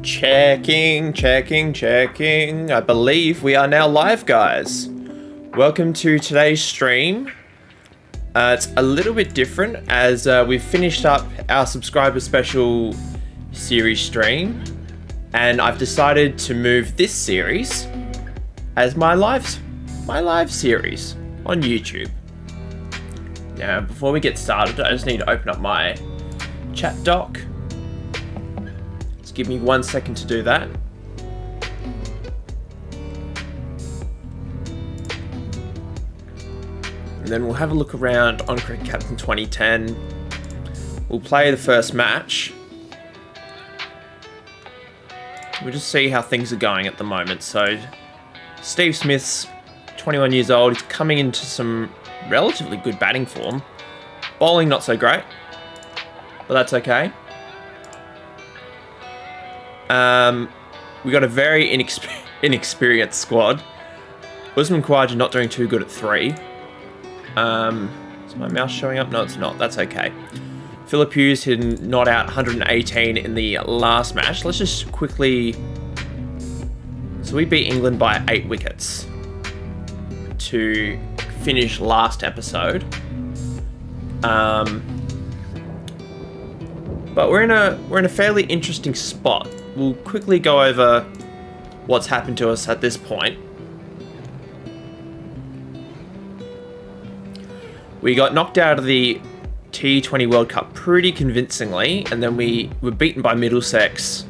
Checking. I believe we are now live, guys. Welcome to today's stream. It's a little bit different as we've finished up our subscriber special series stream, and I've decided to move this series as my live series on YouTube. Now, before we get started, I just need to open up my chat doc. Give me 1 second to do that. And then we'll have a look around on Cricket Captain 2010. We'll play the first match. We'll just see how things are going at the moment. So, Steve Smith's 21 years old. He's coming into some relatively good batting form. Bowling not so great, but that's okay. We got a very inexperienced squad. Usman Khawaja not doing too good at 3. Is my mouse showing up? No, it's not. That's okay. Phillip Hughes hitting not out 118 in the last match. Let's just quickly... So we beat England by 8 wickets to finish last episode. But we're in a fairly interesting spot. We'll quickly go over what's happened to us at this point. We got knocked out of the T20 World Cup pretty convincingly, and then we were beaten by Middlesex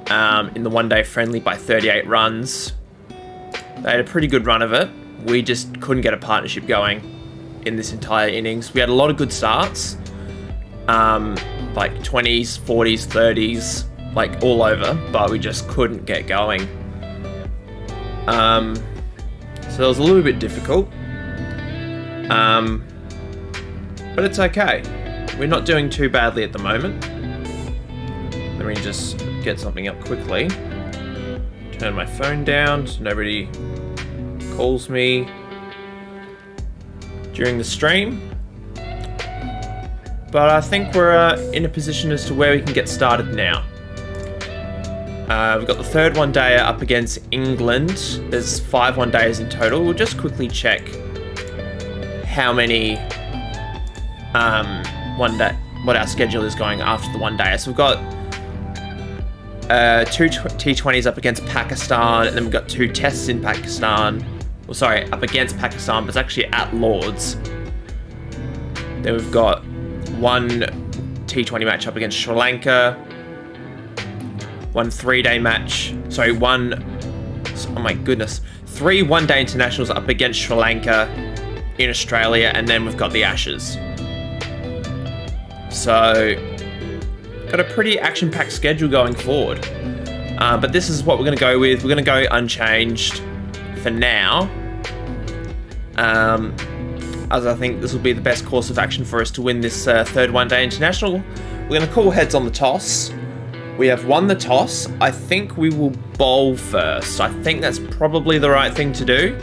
in the one-day friendly by 38 runs. They had a pretty good run of it. We just couldn't get a partnership going in this entire innings. We had a lot of good starts, like 20s, 40s, 30s, like all over, but we just couldn't get going. So it was a little bit difficult. But it's okay. We're not doing too badly at the moment. Let me just get something up quickly. Turn my phone down so nobody calls me during the stream. But I think we're in a position as to where we can get started now. We've got the third one-dayer up against England. There's 5 one-dayers in total. We'll just quickly check how many what our schedule is going after the one-dayer. So we've got 2 T20s up against Pakistan, and then we've got 2 tests in Pakistan. Well, sorry, up against Pakistan, but it's actually at Lords. Then we've got 1 T20 match up against Sri Lanka. 1 3-day match. Sorry, 3 one-day internationals up against Sri Lanka in Australia, and then we've got the Ashes. So, got a pretty action-packed schedule going forward. But this is what we're going to go with. We're going to go unchanged for now. As I think this will be the best course of action for us to win this third one-day international. We're going to call heads on the toss. We have won the toss. I think we will bowl first. I think that's probably the right thing to do.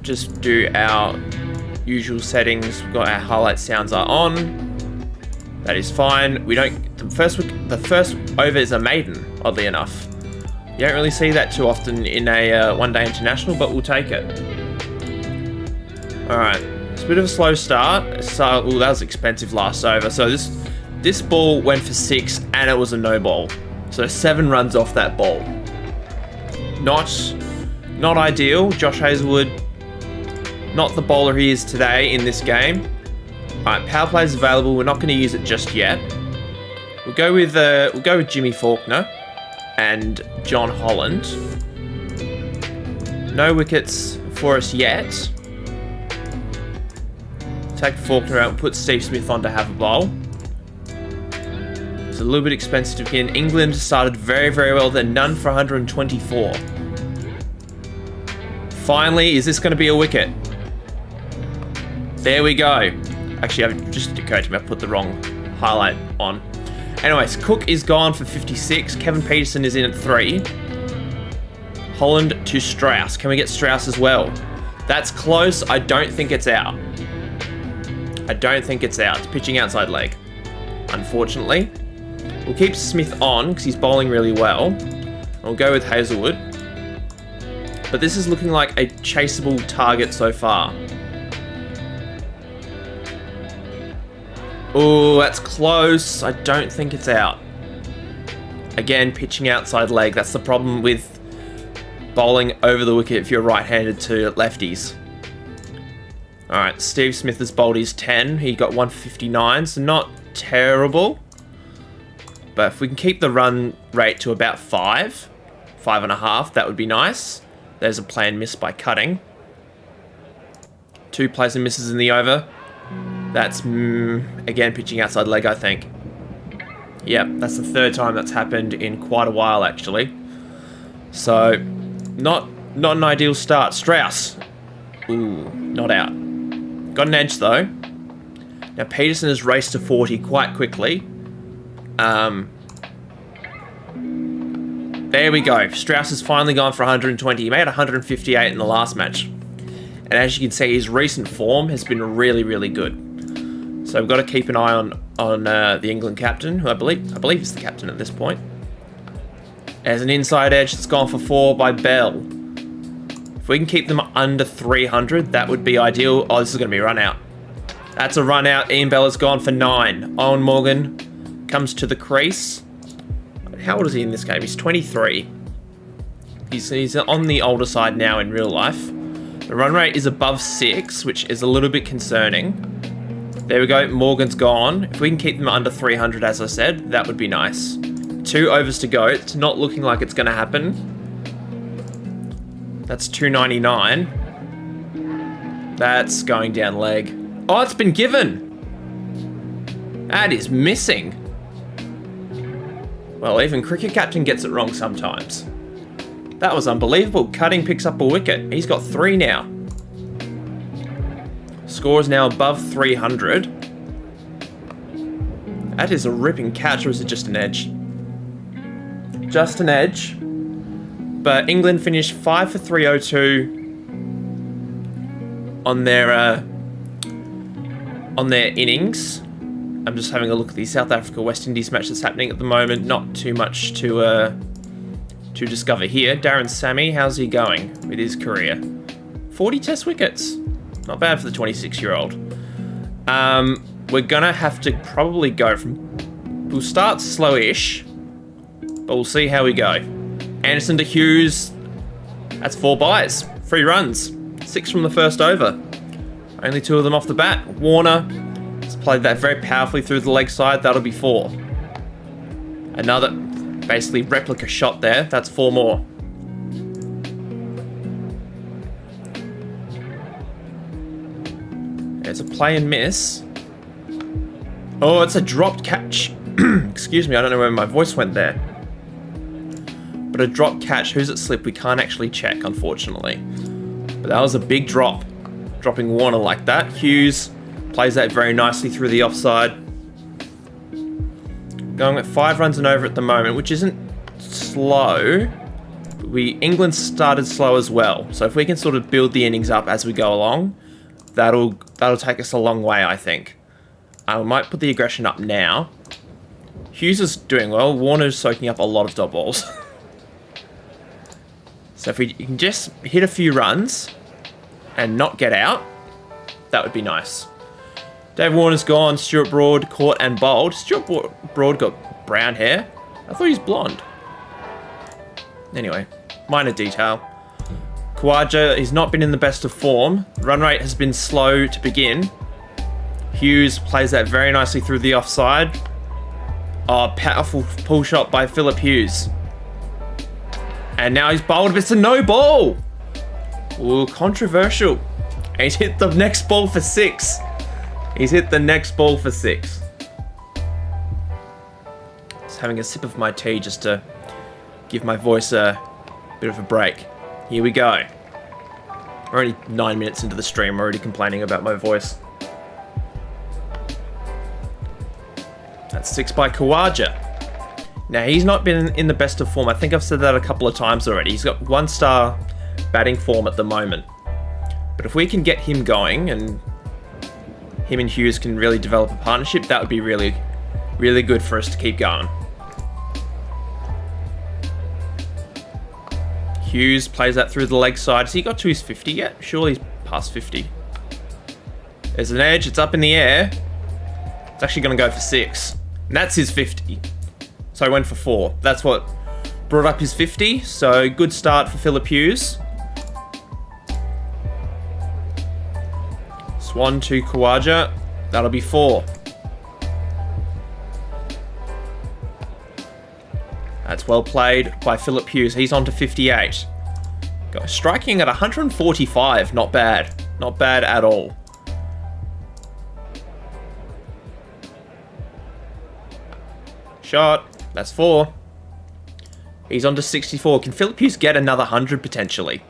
Just do our usual settings. We've got our highlight sounds are on. That is fine. The first over is a maiden, oddly enough. You don't really see that too often in a one-day international, but we'll take it. Alright, it's a bit of a slow start. So, that was expensive last over. So this ball went for 6 and it was a no ball. So 7 runs off that ball. Not ideal. Josh Hazlewood, not the bowler he is today in this game. Alright, power play is available. We're not going to use it just yet. We'll go with Jimmy Faulkner and John Holland. No wickets for us yet. Take Faulkner out and put Steve Smith on to have a bowl. It's a little bit expensive to begin. England started very, very well. They're none for 124. Finally, is this going to be a wicket? There we go. Actually, it just occurred to me I put the wrong highlight on. Anyways, Cook is gone for 56. Kevin Peterson is in at 3. Holland to Strauss. Can we get Strauss as well? That's close. I don't think it's out. It's pitching outside leg, unfortunately. We'll keep Smith on because he's bowling really well. We'll go with Hazelwood. But this is looking like a chaseable target so far. Oh, that's close. I don't think it's out. Again, pitching outside leg. That's the problem with bowling over the wicket if you're right-handed to lefties. Alright, Steve Smith has bowled his 10. He got 159, so not terrible. But if we can keep the run rate to about 5.5, that would be nice. There's a planned miss by cutting. 2 plays and misses in the over. That's, again, pitching outside leg, I think. Yep, that's the 3rd time that's happened in quite a while, actually. So, not an ideal start. Strauss. Ooh, not out. Got an edge, though. Now, Peterson has raced to 40 quite quickly. There we go. Strauss has finally gone for 120. He made 158 in the last match. And as you can see, his recent form has been really, really good. So we've got to keep an eye on the England captain, who I believe is the captain at this point. As an inside edge, it's gone for 4 by Bell. If we can keep them under 300, that would be ideal. Oh, this is going to be a run out. That's a run out. Ian Bell has gone for 9. Owen Morgan comes to the crease. How old is he in this game? He's 23. He's on the older side now in real life. The run rate is above 6, which is a little bit concerning. There we go. Morgan's gone. If we can keep them under 300, as I said, that would be nice. 2 overs to go. It's not looking like it's going to happen. That's 299. That's going down leg. Oh, it's been given. That is missing. Well, even cricket captain gets it wrong sometimes. That was unbelievable. Cutting picks up a wicket. He's got 3 now. Score is now above 300. That is a ripping catch, or is it just an edge? Just an edge. But England finished 5 for 302 on their innings. I'm just having a look at the South Africa-West Indies match that's happening at the moment. Not too much to discover here. Darren Sammy, how's he going with his career? 40 test wickets. Not bad for the 26-year-old. We're going to have to probably go from... We'll start slowish, but we'll see how we go. Anderson to Hughes. That's 4 byes. 3 runs. 6 from the first over. Only 2 of them off the bat. Warner has played that very powerfully through the leg side. That'll be 4. Another, basically, replica shot there. That's 4 more. It's a play and miss. Oh, it's a dropped catch. Excuse me, I don't know where my voice went there. But a dropped catch, who's at slip, we can't actually check, unfortunately. But that was a big drop. Dropping Warner like that. Hughes plays that very nicely through the offside. Going at 5 runs and over at the moment, which isn't slow. England started slow as well. So if we can sort of build the innings up as we go along, that'll take us a long way, I think. I might put the aggression up now. Hughes is doing well. Warner's soaking up a lot of dot balls. So if we can just hit a few runs and not get out, that would be nice. Dave Warner's gone. Stuart Broad caught and bowled. Stuart Broad got brown hair. I thought he was blonde. Anyway, minor detail. Khawaja, he's not been in the best of form. Run rate has been slow to begin. Hughes plays that very nicely through the offside. Oh, powerful pull shot by Philip Hughes. And now he's bowled, but it's a no ball. Ooh, controversial. He's hit the next ball for 6. He's hit the next ball for 6. Just having a sip of my tea just to give my voice a bit of a break. Here we go. We're only 9 minutes into the stream. I'm already complaining about my voice. That's 6 by Khawaja. Now, he's not been in the best of form. I think I've said that a couple of times already. He's got 1-star batting form at the moment. But if we can get him going and him and Hughes can really develop a partnership, that would be really, really good for us to keep going. Hughes plays that through the leg side. Has he got to his 50 yet? Surely he's past 50. There's an edge. It's up in the air. It's actually going to go for 6. And that's his 50. So I went for 4. That's what brought up his 50. So good start for Phillip Hughes. Swan to Khawaja. That'll be 4. That's well played by Phillip Hughes. He's on to 58. Striking at 145. Not bad. Not bad at all. Shot. That's 4. He's on to 64. Can Phillip Hughes get another 100 potentially?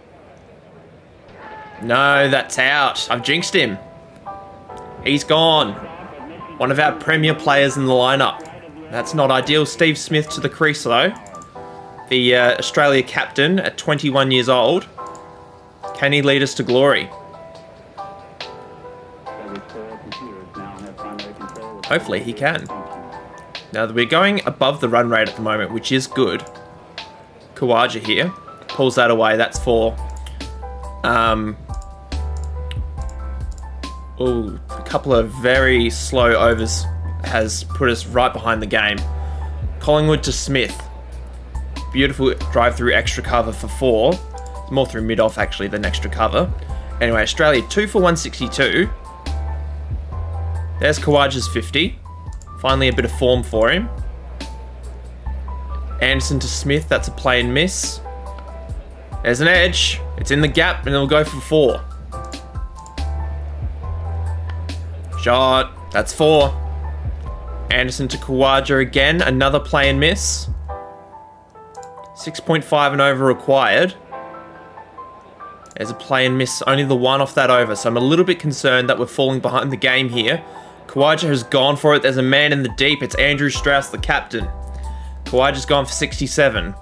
No, that's out. I've jinxed him. He's gone. One of our premier players in the lineup. That's not ideal. Steve Smith to the crease though. The Australia captain at 21 years old. Can he lead us to glory? Hopefully he can. Now we're going above the run rate at the moment, which is good. Khawaja here. Pulls that away. That's 4. Ooh, a couple of very slow overs has put us right behind the game. Collingwood to Smith. Beautiful drive through extra cover for 4. It's more through mid-off actually than extra cover. Anyway, Australia 2 for 162. There's Khawaja's 50. Finally a bit of form for him. Anderson to Smith. That's a play and miss. There's an edge. It's in the gap and it'll go for 4. Shot. That's 4. Anderson to Khawaja again. Another play and miss. 6.5 and over required. There's a play and miss. Only the 1 off that over. So I'm a little bit concerned that we're falling behind the game here. Khawaja has gone for it. There's a man in the deep. It's Andrew Strauss, the captain. Khawaja's gone for 67.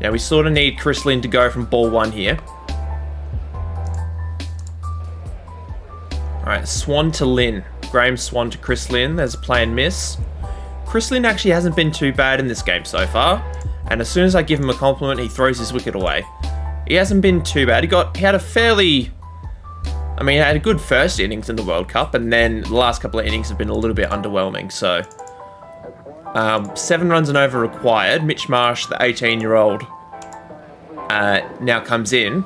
Now we sort of need Chris Lynn to go from ball 1 here. Alright, Swan to Lynn. Graham Swan to Chris Lynn. There's a play and miss. Chris Lynn actually hasn't been too bad in this game so far. And as soon as I give him a compliment, he throws his wicket away. He hasn't been too bad. He had a fairly... I mean, he had a good first innings in the World Cup, and then the last couple of innings have been a little bit underwhelming, so... 7 runs and over required. Mitch Marsh, the 18-year-old, now comes in.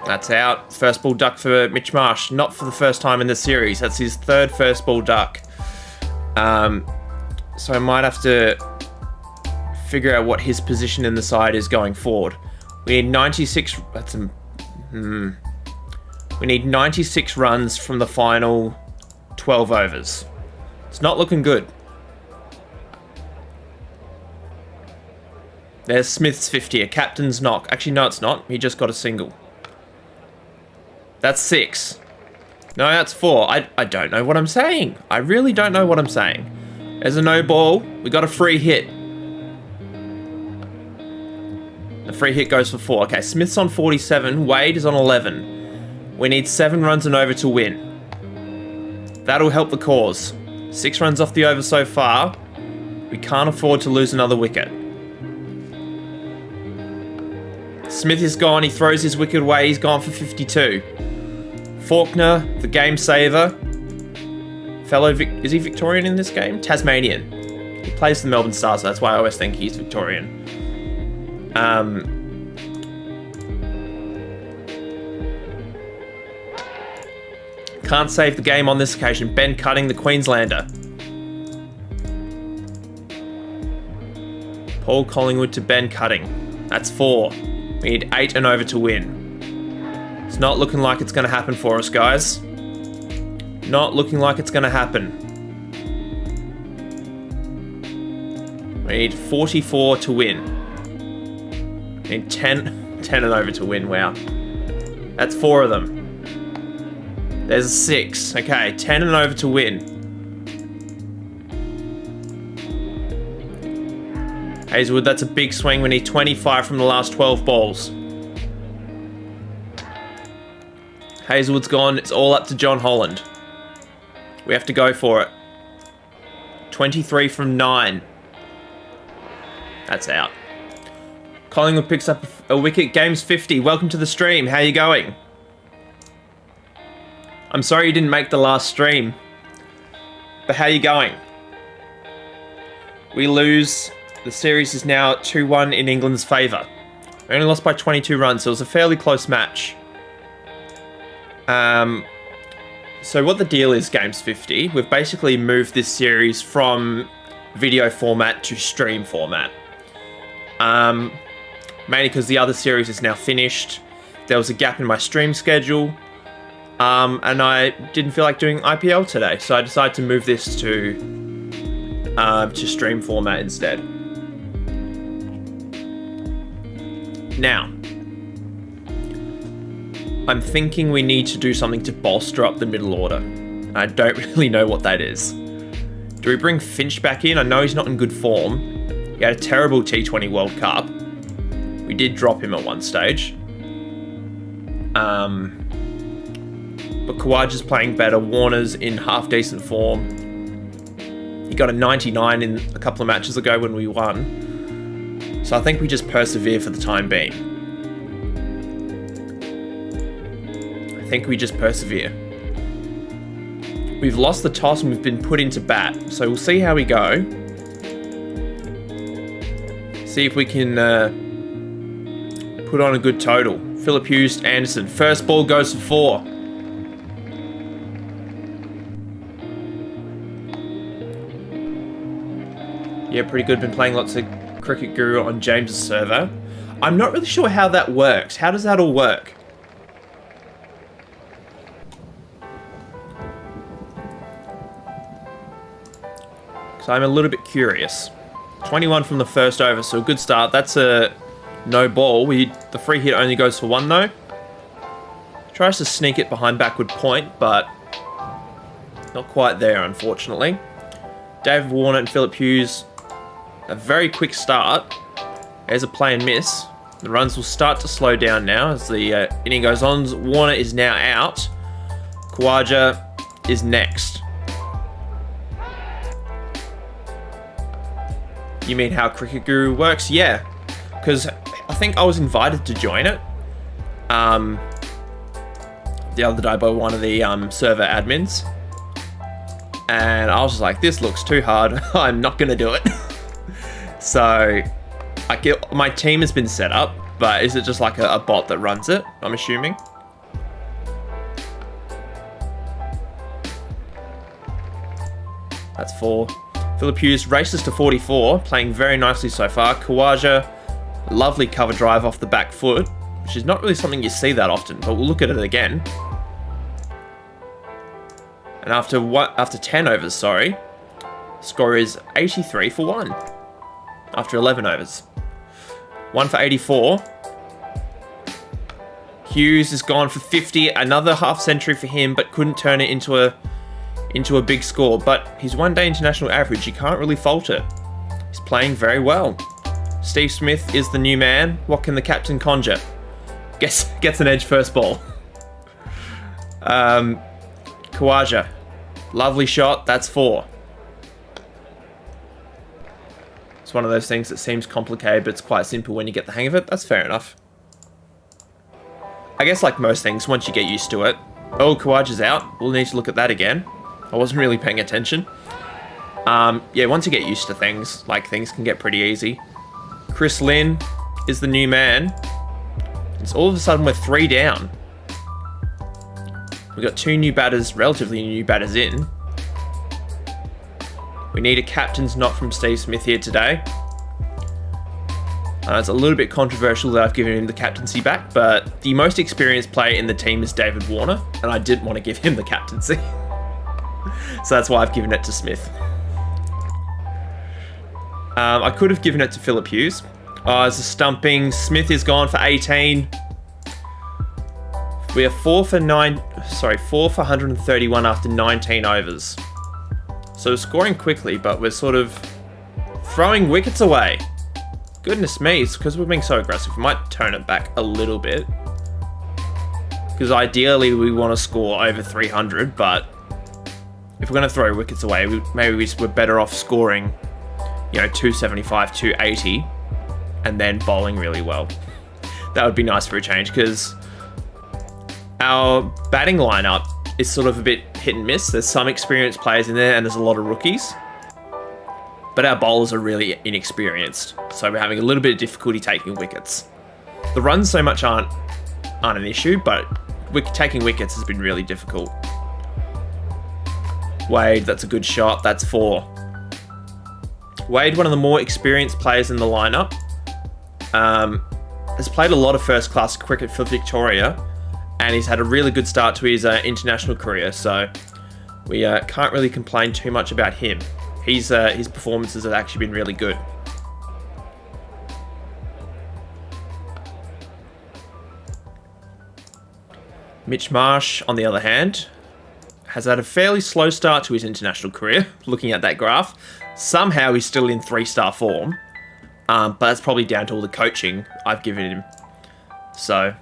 That's out. First ball duck for Mitch Marsh. Not for the first time in the series. That's his 3rd first ball duck. So I might have to figure out what his position in the side is going forward. We need 96... We need 96 runs from the final 12 overs. It's not looking good. There's Smith's 50, a captain's knock. Actually, no, it's not. He just got a single. That's 6. No, that's 4. I don't know what I'm saying. I really don't know what I'm saying. There's a no ball. We got a free hit. The free hit goes for 4. Okay, Smith's on 47. Wade is on 11. We need 7 runs and over to win. That'll help the cause. 6 runs off the over so far. We can't afford to lose another wicket. Smith is gone. He throws his wicket away. He's gone for 52. Faulkner, the game saver. Is he Victorian in this game? Tasmanian. He plays for the Melbourne Stars, so that's why I always think he's Victorian. Can't save the game on this occasion. Ben Cutting, the Queenslander. Paul Collingwood to Ben Cutting. That's 4. We need 8 and over to win. It's not looking like it's going to happen for us, guys. Not looking like it's going to happen. We need 44 to win. We need 10 and over to win. Wow. That's 4 of them. There's a 6. Okay, 10 and over to win. Hazelwood, that's a big swing. We need 25 from the last 12 balls. Hazelwood's gone. It's all up to John Holland. We have to go for it. 23 from 9. That's out. Collingwood picks up a wicket. Game's 50. Welcome to the stream. How you going? I'm sorry you didn't make the last stream. But how you going? We lose. The series is now 2-1 in England's favour. We only lost by 22 runs, so it was a fairly close match. So what the deal is, Games 50, we've basically moved this series from video format to stream format. Mainly because the other series is now finished. There was a gap in my stream schedule. And I didn't feel like doing IPL today, so I decided to move this to stream format instead. Now, I'm thinking we need to do something to bolster up the middle order. I don't really know what that is. Do we bring Finch back in? I know he's not in good form. He had a terrible T20 World Cup. We did drop him at one stage. But Khawaja's playing better. Warner's in half-decent form. He got a 99 in a couple of matches ago when we won. So I think we just persevere for the time being. I think we just persevere. We've lost the toss and we've been put into bat. So we'll see how we go. See if we can put on a good total. Phillip Hughes, Anderson. First ball goes for 4. Yeah, pretty good. Been playing lots of Cricket Guru on James's server. I'm not really sure how that works. How does that all work? So I'm a little bit curious. 21 from the first over, so a good start. That's a no ball. The free hit only goes for 1 though. Tries to sneak it behind backward point, but not quite there, unfortunately. David Warner and Phillip Hughes, a very quick start. There's a play and miss. The runs will start to slow down now as the inning goes on. Warner is now out. Khawaja is next. You mean how Cricket Guru works? Yeah, because I think I was invited to join it the other day by one of the server admins. And I was just like, this looks too hard. I'm not going to do it. So my team has been set up, but is it just like a bot that runs it, I'm assuming? That's 4. Phillip Hughes races to 44, playing very nicely so far. Khawaja, lovely cover drive off the back foot, which is not really something you see that often, but we'll look at it again. And after 10 overs, score is 83 for 1. After 11 overs. 1 for 84. Hughes is gone for 50. Another half century for him, but couldn't turn it into a big score. But his one-day international average, you can't really fault it. He's playing very well. Steve Smith is the new man. What can the captain conjure? Gets an edge first ball. Khawaja. Lovely shot. That's 4. It's one of those things that seems complicated, but it's quite simple when you get the hang of it. That's fair enough. I guess like most things, once you get used to it. Oh, Khawaja's out. We'll need to look at that again. I wasn't really paying attention. Yeah, once you get used to things, things can get pretty easy. Chris Lynn is the new man. It's all of a sudden we're 3 down. We've got 2 new batters, relatively new batters in. We need a captain's knock from Steve Smith here today. It's a little bit controversial that I've given him the captaincy back, but the most experienced player in the team is David Warner, and I didn't want to give him the captaincy. So that's why I've given it to Smith. I could have given it to Phillip Hughes. As a stumping, Smith is gone for 18. We are 4 for 131 after 19 overs. So we're scoring quickly, but we're sort of throwing wickets away. Goodness me, it's because we're being so aggressive. We might tone it back a little bit. Because ideally we want to score over 300, but if we're going to throw wickets away, maybe we're better off scoring, 275, 280, and then bowling really well. That would be nice for a change, because our batting lineup is sort of a bit hit and miss. There's some experienced players in there and there's a lot of rookies. But our bowlers are really inexperienced, so we're having a little bit of difficulty taking wickets. The runs so much aren't an issue, but taking wickets has been really difficult. Wade, that's a good shot. That's 4. Wade, one of the more experienced players in the lineup, has played a lot of first-class cricket for Victoria, and he's had a really good start to his international career, so we can't really complain too much about him. His performances have actually been really good. Mitch Marsh, on the other hand, has had a fairly slow start to his international career, looking at that graph. Somehow he's still in 3-star form, but that's probably down to all the coaching I've given him. So,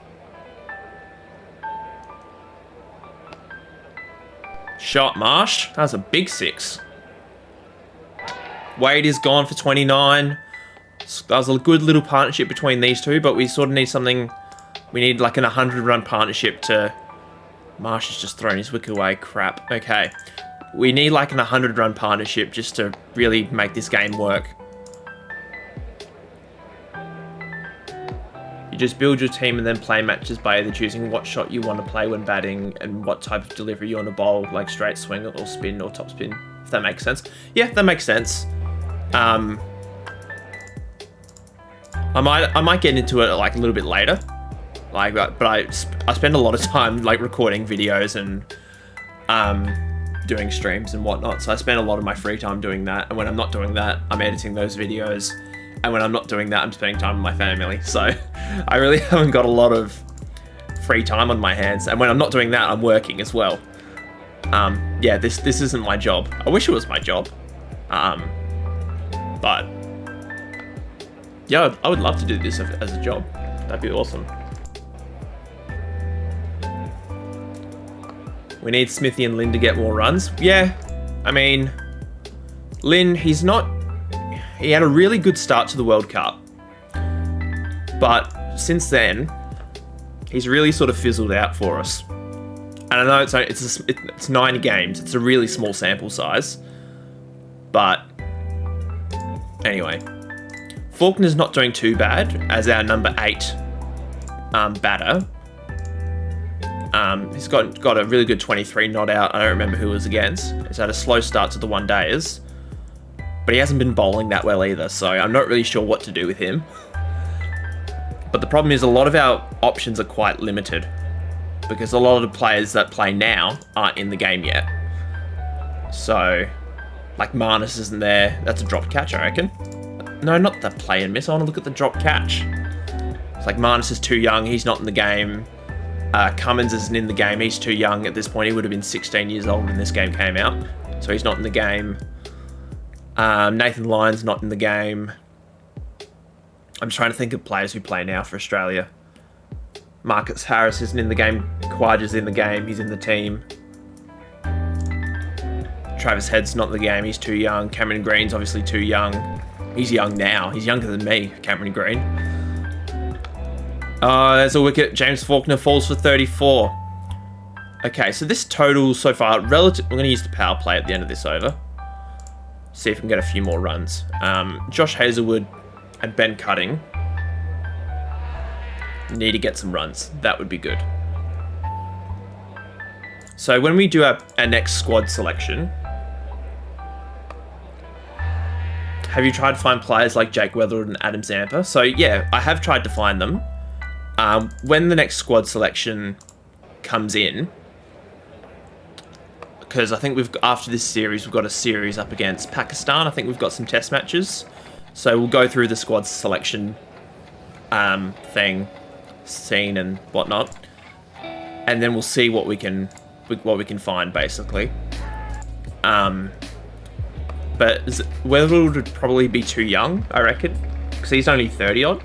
shot Marsh, that was a big 6. Wade is gone for 29. That was a good little partnership between these two, but we sort of need something. We need like an 100-run partnership to... Marsh has just thrown his wicket away. Crap. Okay. We need like an 100-run partnership just to really make this game work. You just build your team and then play matches by either choosing what shot you want to play when batting and what type of delivery you want to bowl, like straight swing or spin or top spin, if that makes sense. Yeah, that makes sense. I might get into it like a little bit later, but I spend a lot of time like recording videos and doing streams and whatnot. So I spend a lot of my free time doing that, and when I'm not doing that, I'm editing those videos, and when I'm not doing that, I'm spending time with my family. So I really haven't got a lot of free time on my hands, and when I'm not doing that, I'm working as well. Yeah, this isn't my job. I wish it was my job. But yeah, I would love to do this as a job. That'd be awesome. We need Smithy and Lynn to get more runs. Yeah, I mean, Lynn, he had a really good start to the World Cup, but since then, he's really sort of fizzled out for us. And I know it's 9 games. It's a really small sample size, but anyway, Faulkner's not doing too bad as our number 8 batter. He's got a really good 23 not out. I don't remember who it was against. He's had a slow start to the one-dayers, but he hasn't been bowling that well either, so I'm not really sure what to do with him. But the problem is a lot of our options are quite limited, because a lot of the players that play now aren't in the game yet. So, like Marnus isn't there. That's a dropped catch, I reckon. No, not the play and miss. I want to look at the drop catch. It's like Marnus is too young. He's not in the game. Cummins isn't in the game. He's too young at this point. He would have been 16 years old when this game came out. So he's not in the game. Nathan Lyon's not in the game. I'm trying to think of players who play now for Australia. Marcus Harris isn't in the game. Khawaja's in the game. He's in the team. Travis Head's not in the game. He's too young. Cameron Green's obviously too young. He's young now. He's younger than me, Cameron Green. There's a wicket. James Faulkner falls for 34. Okay, so this total so far, relative. I'm going to use the power play at the end of this over. See if we can get a few more runs. Josh Hazlewood and Ben Cutting need to get some runs. That would be good. So when we do our next squad selection, have you tried to find players like Jake Weatherwood and Adam Zampa? So yeah, I have tried to find them. When the next squad selection comes in, because I think after this series, we've got a series up against Pakistan. I think we've got some test matches. So we'll go through the squad selection scene and whatnot. And then we'll see what we can find, basically. But Weatherwood would probably be too young, I reckon, because he's only 30-odd.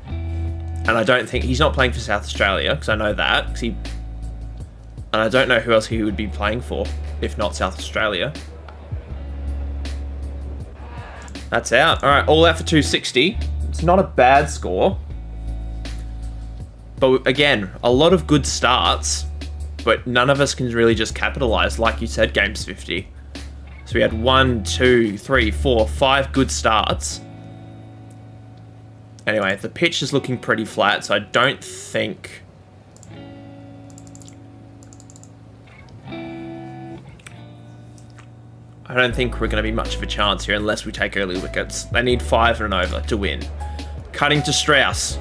And I don't think... He's not playing for South Australia, because I know that. And I don't know who else he would be playing for, if not South Australia. That's out. All right, all out for 260. It's not a bad score. But again, a lot of good starts, but none of us can really just capitalize, like you said, games 50. So we had 1, 2, 3, 4, 5 good starts. Anyway, the pitch is looking pretty flat, so I don't think... we're going to be much of a chance here unless we take early wickets. They need 5 and an over to win. Cutting to Strauss.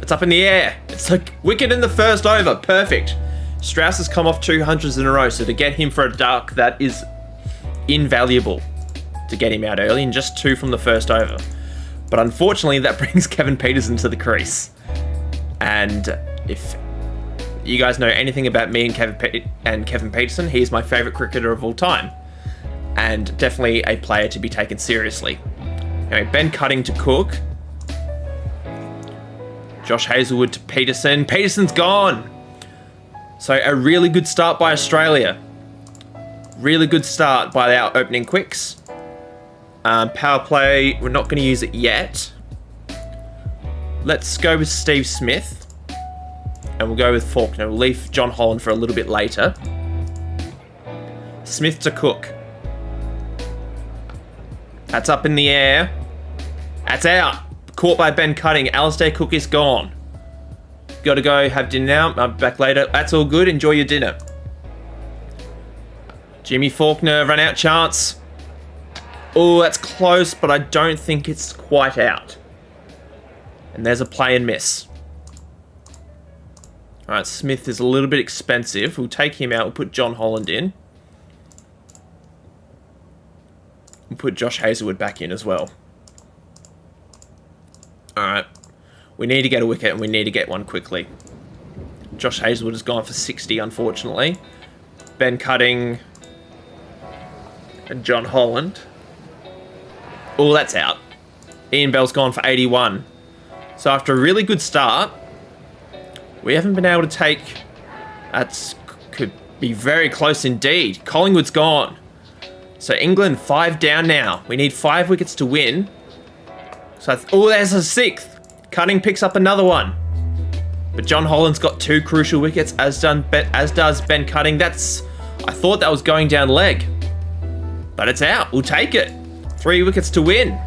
It's up in the air. It's like wicket in the first over. Perfect. Strauss has come off 200s in a row, so to get him for a duck, that is invaluable to get him out early, and just 2 from the first over. But unfortunately, that brings Kevin Peterson to the crease. And if you guys know anything about me and Kevin Peterson, he's my favourite cricketer of all time. And definitely a player to be taken seriously. Anyway, Ben Cutting to Cook. Josh Hazlewood to Peterson. Peterson's gone! So a really good start by Australia. Really good start by our opening quicks. Power play, we're not going to use it yet. Let's go with Steve Smith. And we'll go with Faulkner. We'll leave John Holland for a little bit later. Smith to Cook. That's up in the air. That's out. Caught by Ben Cutting. Alistair Cook is gone. Got to go have dinner now. I'm back later. That's all good. Enjoy your dinner. Jimmy Faulkner, run out chance. Oh, that's close, but I don't think it's quite out. And there's a play and miss. All right, Smith is a little bit expensive. We'll take him out. We'll put John Holland in. We'll put Josh Hazlewood back in as well. All right. We need to get a wicket, and we need to get one quickly. Josh Hazlewood has gone for 60, unfortunately. Ben Cutting and John Holland. Oh, that's out. Ian Bell's gone for 81. So after a really good start, we haven't been able to take... That could be very close indeed. Collingwood's gone. So England 5 down now. We need 5 wickets to win. So oh, there's a 6th. Cutting picks up another one. But John Holland's got 2 crucial wickets, as does Ben Cutting. I thought that was going down leg. But it's out. We'll take it. 3 wickets to win.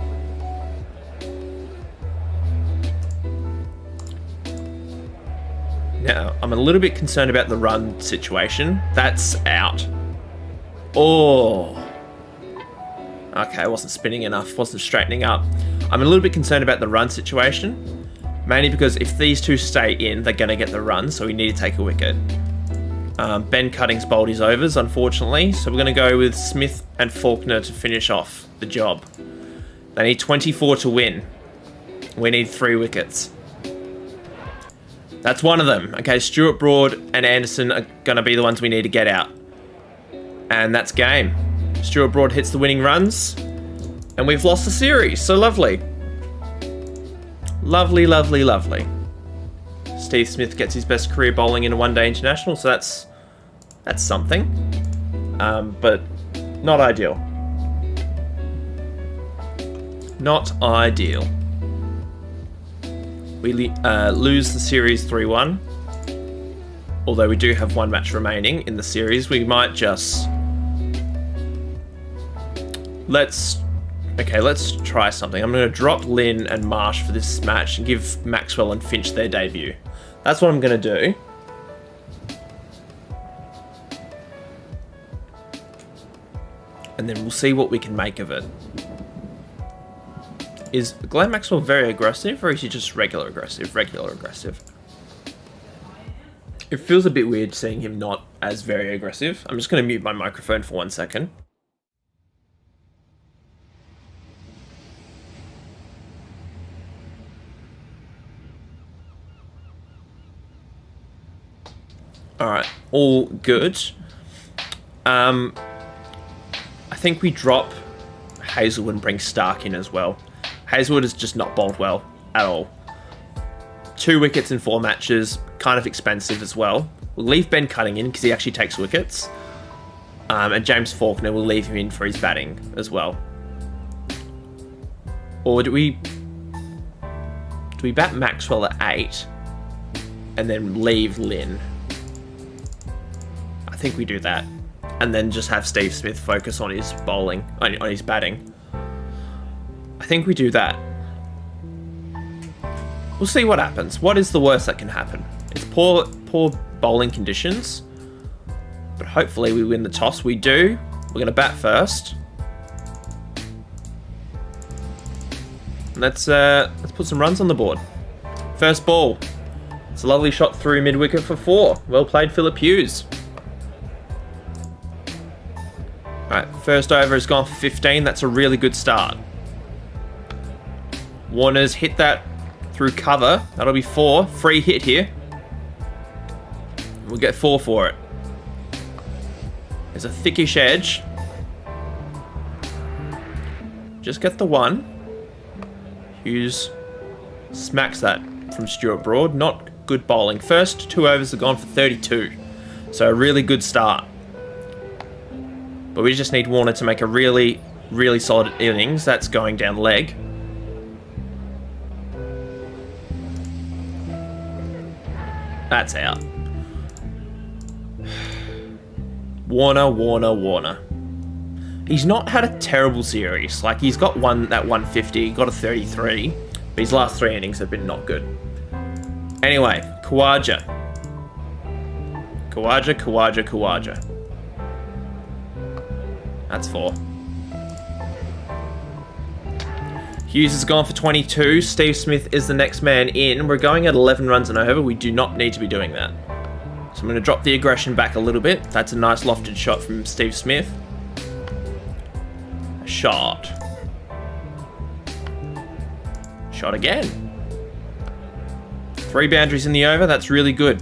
Now, I'm a little bit concerned about the run situation. That's out. Oh. Okay, I wasn't spinning enough. Wasn't straightening up. I'm a little bit concerned about the run situation. Mainly because if these 2 stay in, they're going to get the run. So we need to take a wicket. Ben Cutting's bowled his overs, unfortunately. So we're going to go with Smith and Faulkner to finish off the job. They need 24 to win. We need 3 wickets. That's one of them. Okay, Stuart Broad and Anderson are going to be the ones we need to get out. And that's game. Stuart Broad hits the winning runs. And we've lost the series. So lovely. Lovely, lovely, lovely. Steve Smith gets his best career bowling in a one-day international, so that's something. But not ideal. Not ideal. We lose the series 3-1. Although we do have 1 match remaining in the series, we might just... Let's try something. I'm going to drop Lynn and Marsh for this match and give Maxwell and Finch their debut. That's what I'm going to do. And then we'll see what we can make of it. Is Glenn Maxwell very aggressive, or is he just regular aggressive? Regular aggressive. It feels a bit weird seeing him not as very aggressive. I'm just going to mute my microphone for 1 second. Alright, all good. I think we drop Hazlewood and bring Stark in as well. Hazlewood has just not bowled well at all. 2 wickets in 4 matches, kind of expensive as well. We'll leave Ben Cutting in because he actually takes wickets. And James Faulkner, we'll leave him in for his batting as well. Or do we... we bat Maxwell at 8 and then leave Lynn? I think we do that. And then just have Steve Smith focus on his bowling, on his batting. I think we do that. We'll see what happens. What is the worst that can happen? It's poor bowling conditions. But hopefully we win the toss. We do. We're going to bat first. Let's put some runs on the board. First ball. It's a lovely shot through mid-wicket for 4. Well played, Phillip Hughes. Alright, first over has gone for 15. That's a really good start. Warner's hit that through cover. That'll be 4. Free hit here. We'll get 4 for it. There's a thickish edge. Just get the 1. Hughes smacks that from Stuart Broad. Not good bowling. First 2 overs have gone for 32. So a really good start. But we just need Warner to make a really, really solid innings. That's going down leg. That's out. Warner. He's not had a terrible series. Like, he's got that 150, got a 33. But his last 3 innings have been not good. Anyway, Khawaja. That's 4. Hughes has gone for 22. Steve Smith is the next man in. We're going at 11 runs and over. We do not need to be doing that. So I'm going to drop the aggression back a little bit. That's a nice lofted shot from Steve Smith. Shot again. 3 boundaries in the over. That's really good.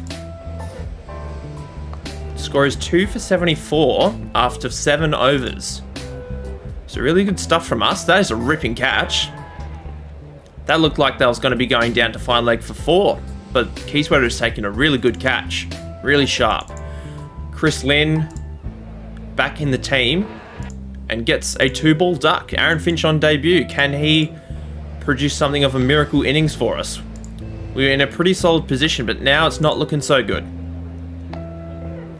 Score is 2 for 74 after 7 overs. So really good stuff from us. That is a ripping catch. That looked like that was going to be going down to fine leg for 4. But Keyswetter has taken a really good catch. Really sharp. Chris Lynn back in the team and gets a 2-ball duck. Aaron Finch on debut. Can he produce something of a miracle innings for us? We're in a pretty solid position, but now it's not looking so good.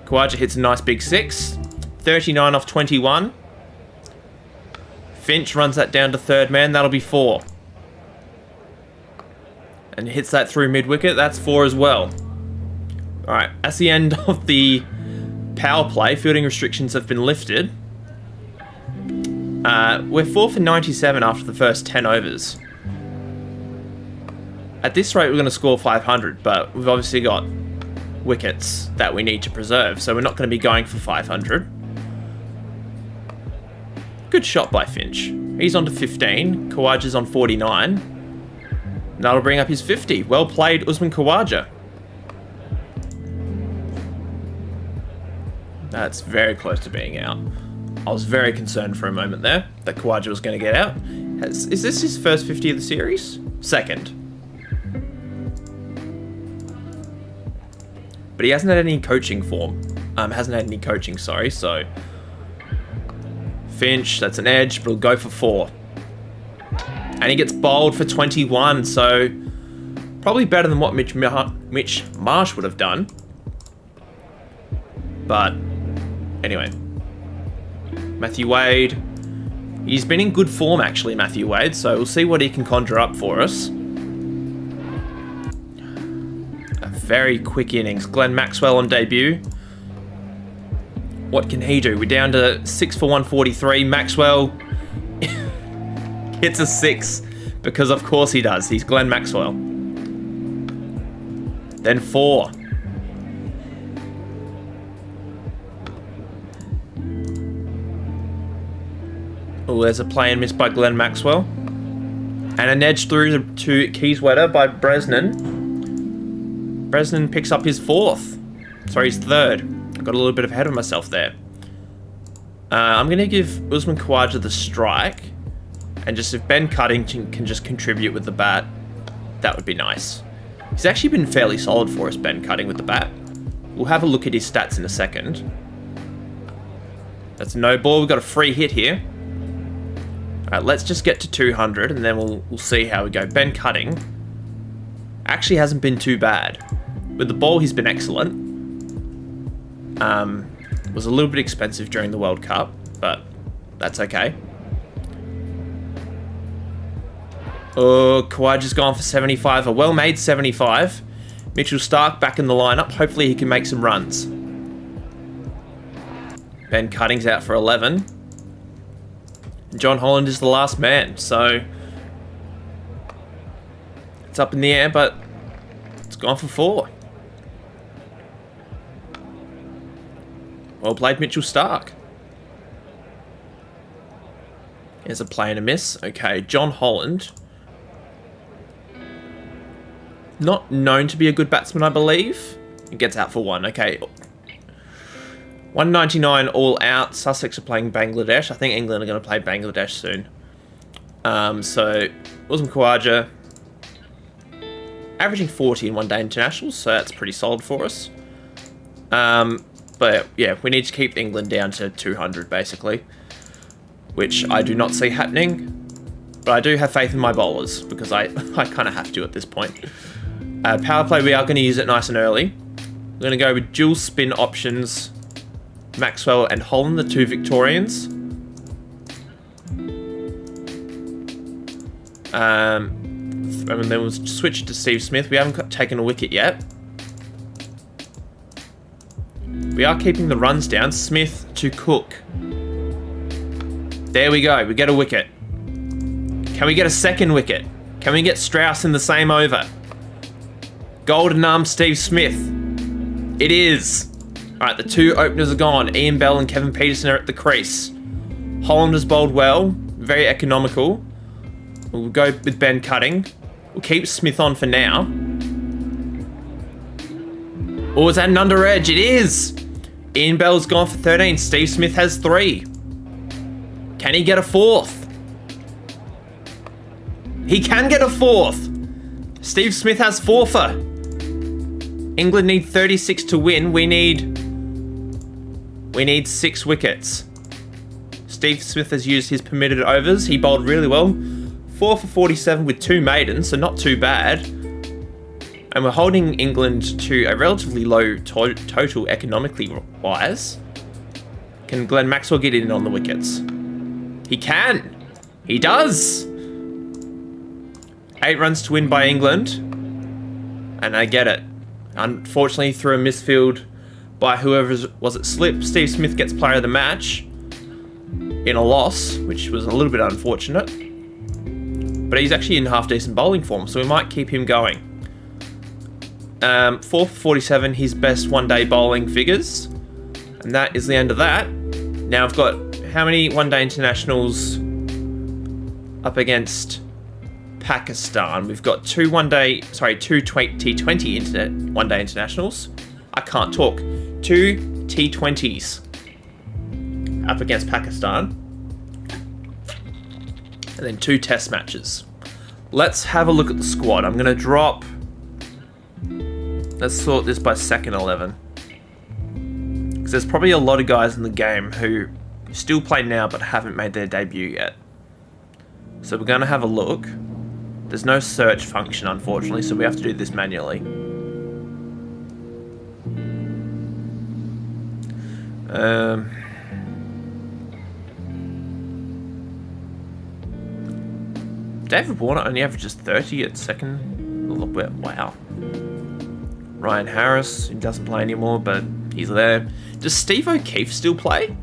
Khawaja hits a nice big 6. 39 off 21. Finch runs that down to third man. That'll be 4. And hits that through mid-wicket. That's 4 as well. Alright, that's the end of the power play. Fielding restrictions have been lifted. We're 4 for 97 after the first 10 overs. At this rate, we're going to score 500, but we've obviously got wickets that we need to preserve, so we're not going to be going for 500. Good shot by Finch. He's on to 15. Khawaja's on 49. That'll bring up his 50. Well played, Usman Khawaja. That's very close to being out. I was very concerned for a moment there that Khawaja was going to get out. Is this his first 50 of the series? Second. But he hasn't had any coaching so... Finch, that's an edge, but he'll go for 4. And he gets bowled for 21, so... Probably better than what Mitch Marsh would have done. But... Anyway. Matthew Wade. He's been in good form, actually, Matthew Wade, so we'll see what he can conjure up for us. A very quick innings. Glenn Maxwell on debut. What can he do? We're down to 6 for 143. Maxwell hits a 6 because of course he does. He's Glenn Maxwell. Then 4. Oh, there's a play and miss by Glenn Maxwell. And an edge through to Keyswetter by Bresnan. Bresnan picks up his 4th. Sorry, his 3rd. I got a little bit ahead of myself there. I'm going to give Usman Khawaja the strike. And just if Ben Cuddington can just contribute with the bat, that would be nice. He's actually been fairly solid for us, Ben Cutting, with the bat. We'll have a look at his stats in a second. That's no ball. We've got a free hit here. Alright, let's just get to 200 and then we'll see how we go. Ben Cutting. actually hasn't been too bad. With the ball, he's been excellent. Was a little bit expensive during the World Cup, but that's okay. Oh, Kawaja's gone for 75. A well-made 75. Mitchell Starc back in the lineup. Hopefully he can make some runs. Ben Cutting's out for 11. And John Holland is the last man, so it's up in the air, but it's gone for 4. Well played, Mitchell Starc. Here's a play and a miss. Okay, John Holland. Not known to be a good batsman, I believe. He gets out for 1. Okay. 199 all out. Sussex are playing Bangladesh. I think England are going to play Bangladesh soon. So, Usman Khawaja averaging 40 in one-day internationals, so that's pretty solid for us. But yeah, we need to keep England down to 200 basically, which I do not see happening. But I do have faith in my bowlers because I kind of have to at this point. Power play, we are going to use it nice and early. We're going to go with dual spin options. Maxwell and Holland, the 2 Victorians. And then we'll switch it to Steve Smith. We haven't taken a wicket yet. We are keeping the runs down. Smith to Cook. There we go. We get a wicket. Can we get a second wicket? Can we get Strauss in the same over? Golden arm Steve Smith. It is. Alright, the 2 openers are gone. Ian Bell and Kevin Peterson are at the crease. Holland has bowled well. Very economical. We'll go with Ben Cutting. We'll keep Smith on for now. Oh, is that an under edge? It is! Ian Bell's gone for 13. Steve Smith has 3. Can he get a 4th? He can get a 4th! Steve Smith has 4-fer. England need 36 to win. We need 6 wickets. Steve Smith has used his permitted overs. He bowled really well. 4 for 47 with 2 maidens, so not too bad. And we're holding England to a relatively low total economically wise. Can Glenn Maxwell get in on the wickets? He can! He does! 8 runs to win by England. And I get it. Unfortunately, through a misfield by whoever was it Slip, Steve Smith gets player of the match in a loss, which was a little bit unfortunate. But he's actually in half decent bowling form, so we might keep him going. 4 for 47, his best one-day bowling figures. And that is the end of that. Now I've got how many one-day internationals up against Pakistan? We've got 2 T20 one-day internationals. I can't talk. 2 T20s up against Pakistan. And then 2 test matches. Let's have a look at the squad. I'm going to drop... Let's sort this by second 11. Because there's probably a lot of guys in the game who still play now but haven't made their debut yet. So we're going to have a look. There's no search function, unfortunately, so we have to do this manually. David Warner only averages 30 at second. Wow. Ryan Harris, he doesn't play anymore, but he's there. Does Steve O'Keefe still play?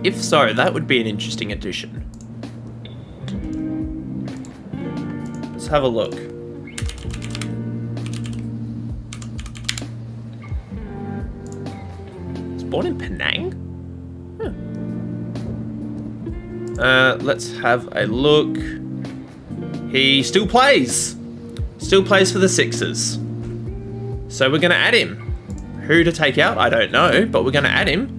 If so, that would be an interesting addition. Let's have a look. He's born in Penang? Let's have a look. He still plays. Still plays for the Sixers. So we're going to add him. Who to take out? I don't know, but we're going to add him.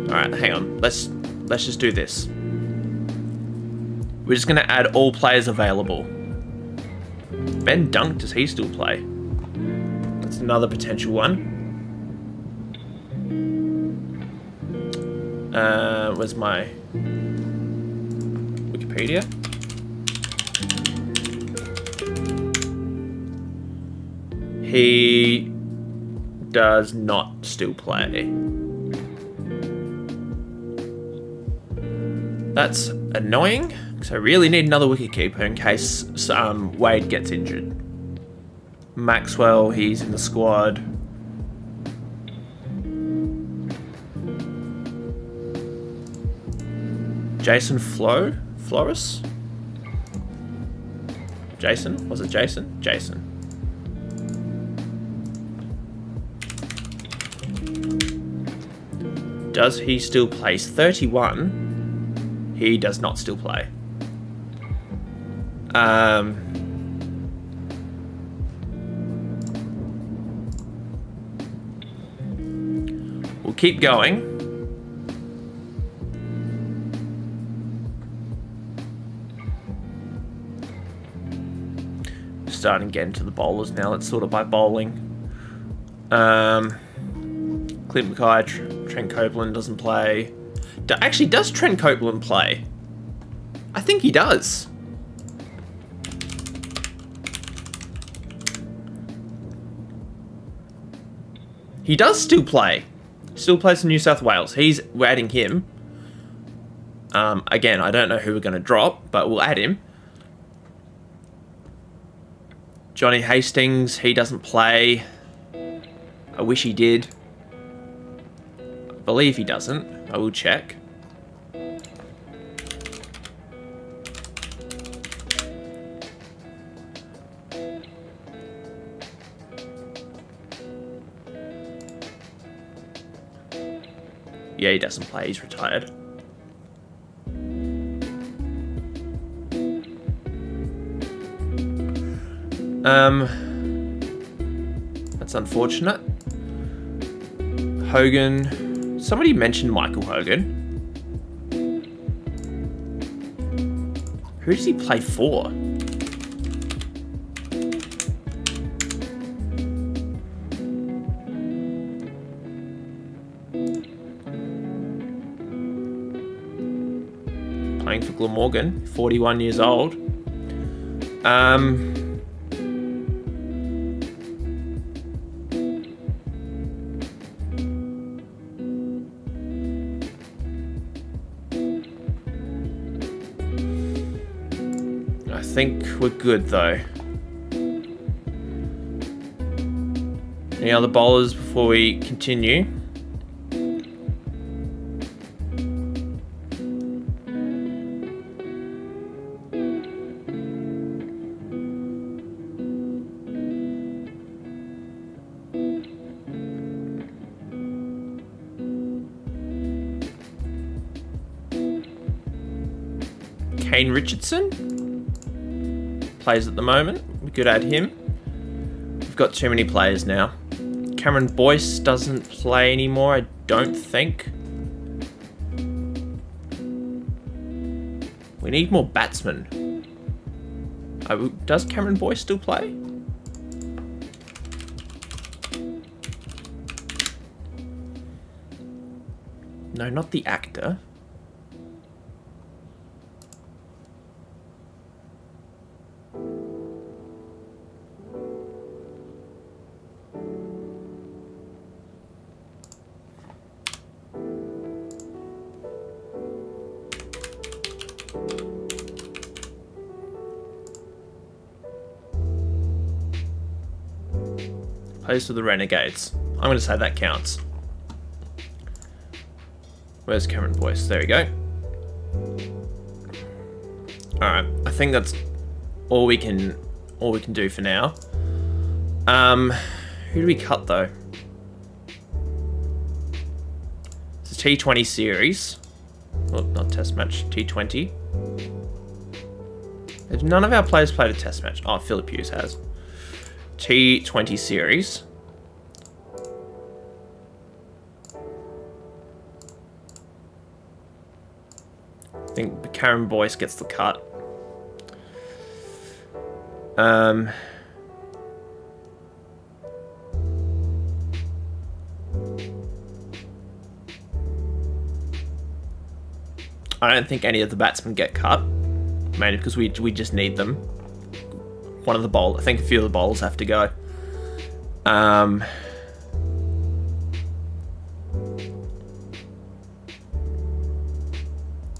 Alright, hang on. Let's just do this. We're just going to add all players available. Ben Dunk, does he still play? That's another potential one. Where's my Wikipedia? He does not still play. That's annoying, because I really need another wicketkeeper in case Wade gets injured. Maxwell, he's in the squad. Jason Flores? Jason? Was it Jason? Jason. Does he still play? He's 31. He does not still play. We'll keep going. Starting to get into the bowlers now. Let's sort it by bowling. Clint Mackay, Trent Copeland doesn't play. Actually, does Trent Copeland play? I think he does. He does still play. Still plays for New South Wales. We're adding him. Again, I don't know who we're going to drop, but we'll add him. Johnny Hastings, he doesn't play. I wish he did. I believe he doesn't. I will check. Yeah, he doesn't play. He's retired. That's unfortunate. Hogan. Somebody mentioned Michael Hogan. Who does he play for? Playing for Glamorgan, 41 years old. I think we're good though. Any other bowlers before we continue? Kane Richardson plays at the moment. We could add him. We've got too many players now. Cameron Boyce doesn't play anymore, I don't think. We need more batsmen. Does Cameron Boyce still play? No, not the actor. Plays for the Renegades. I'm going to say that counts. Where's Cameron Boyce? There we go. Alright, I think that's all we can do for now. Who do we cut though? It's a T20 series. Well, not test match, T20. If none of our players played a test match. Oh, Philip Hughes has. T20 series. I think Karen Boyce gets the cut. I don't think any of the batsmen get cut, mainly because we just need them. One of the bowlers, I think a few of the bowlers have to go. I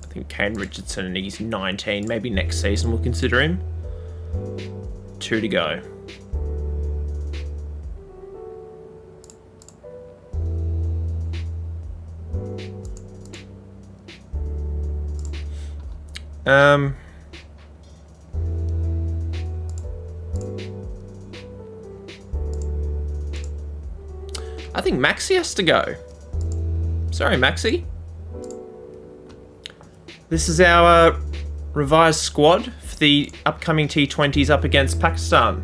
think Kane Richardson, he's 19. Maybe next season we'll consider him. 2 to go. I think Maxi has to go. Sorry, Maxi. This is our revised squad for the upcoming T20s up against Pakistan.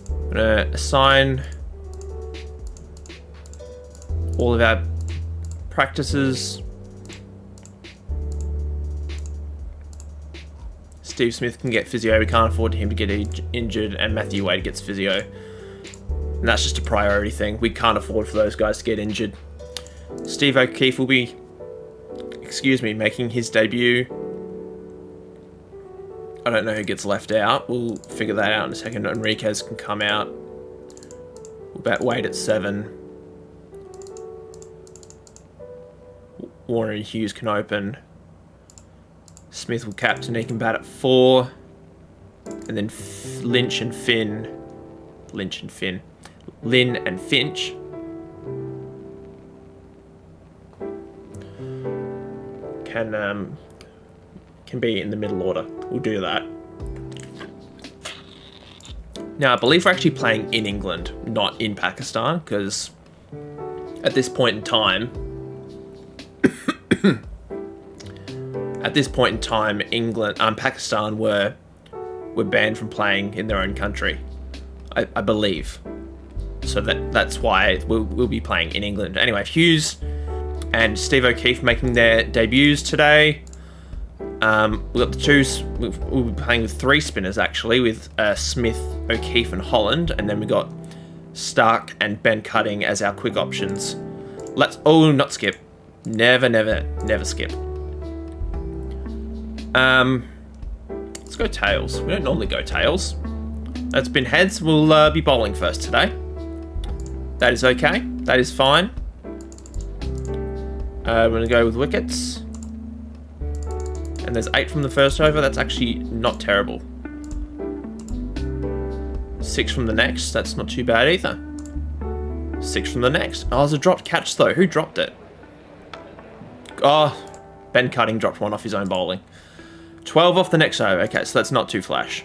I'm gonna assign all of our practices. Steve Smith can get physio. We can't afford him to get injured, and Matthew Wade gets physio. And that's just a priority thing. We can't afford for those guys to get injured. Steve O'Keefe will be, making his debut. I don't know who gets left out. We'll figure that out in a second. Enriquez can come out. We'll bat Wade at 7. Warner and Hughes can open. Smith will captain. He can bat at 4. And then Lynn and Finch. Can be in the middle order. We'll do that. Now, I believe we're actually playing in England, not in Pakistan, because at this point in time, Pakistan were banned from playing in their own country, I believe. So that's why we'll be playing in England. Anyway, Hughes and Steve O'Keefe making their debuts today. We've got the two. We'll be playing with 3 spinners actually, with Smith, O'Keefe, and Holland, and then we got Stark and Ben Cutting as our quick options. Not skip. Never skip. Let's go tails. We don't normally go tails. That's been heads. We'll be bowling first today. That is okay. That is fine. We're going to go with wickets. And there's 8 from the first over. That's actually not terrible. 6 from the next. That's not too bad either. 6 from the next. Oh, there's a dropped catch though. Who dropped it? Oh, Ben Cutting dropped one off his own bowling. 12 off the next over. Okay, so that's not too flash.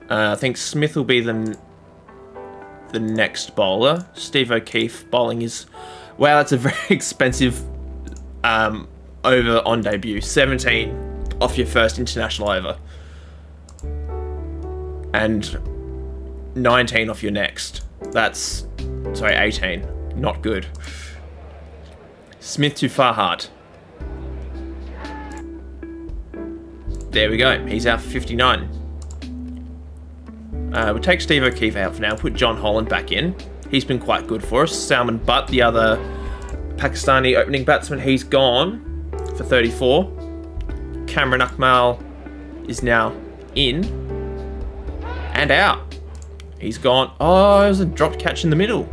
I think Smith will be the next bowler. Steve O'Keefe bowling is... Wow, that's a very expensive over on debut. 17 off your first international over. And 19 off your next. That's... Sorry, 18. Not good. Smith to Farhad. There we go. He's out for 59. We'll take Steve O'Keefe out for now. Put John Holland back in. He's been quite good for us. Salman Butt, the other Pakistani opening batsman, he's gone for 34. Cameron Akmal is now in and out. He's gone. Oh, it was a dropped catch in the middle.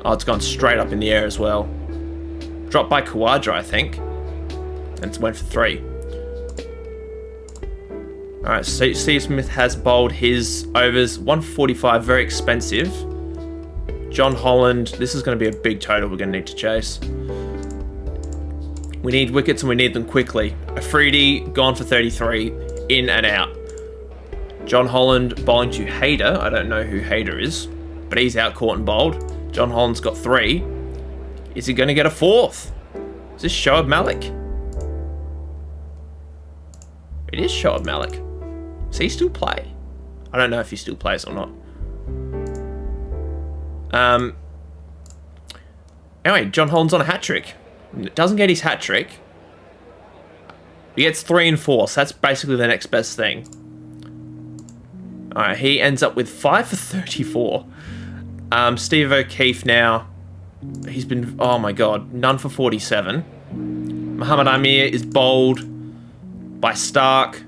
Oh, it's gone straight up in the air as well. Dropped by Khawaja, I think. And it went for 3. Alright, so Steve Smith has bowled his overs. 145, very expensive. John Holland, this is going to be a big total we're going to need to chase. We need wickets and we need them quickly. Afridi, gone for 33, in and out. John Holland bowling to Hayder. I don't know who Hayder is, but he's out caught and bowled. John Holland's got 3. Is he going to get a 4th? Is this Shoaib Malik? It is Shoaib Malik. Does he still play? I don't know if he still plays or not. Anyway, John Holland's on a hat-trick. Doesn't get his hat-trick. He gets 3 and 4, so that's basically the next best thing. Alright, he ends up with 5 for 34. Steve O'Keefe now He's been, oh my god, none for 47. Muhammad Amir is bowled by Stark.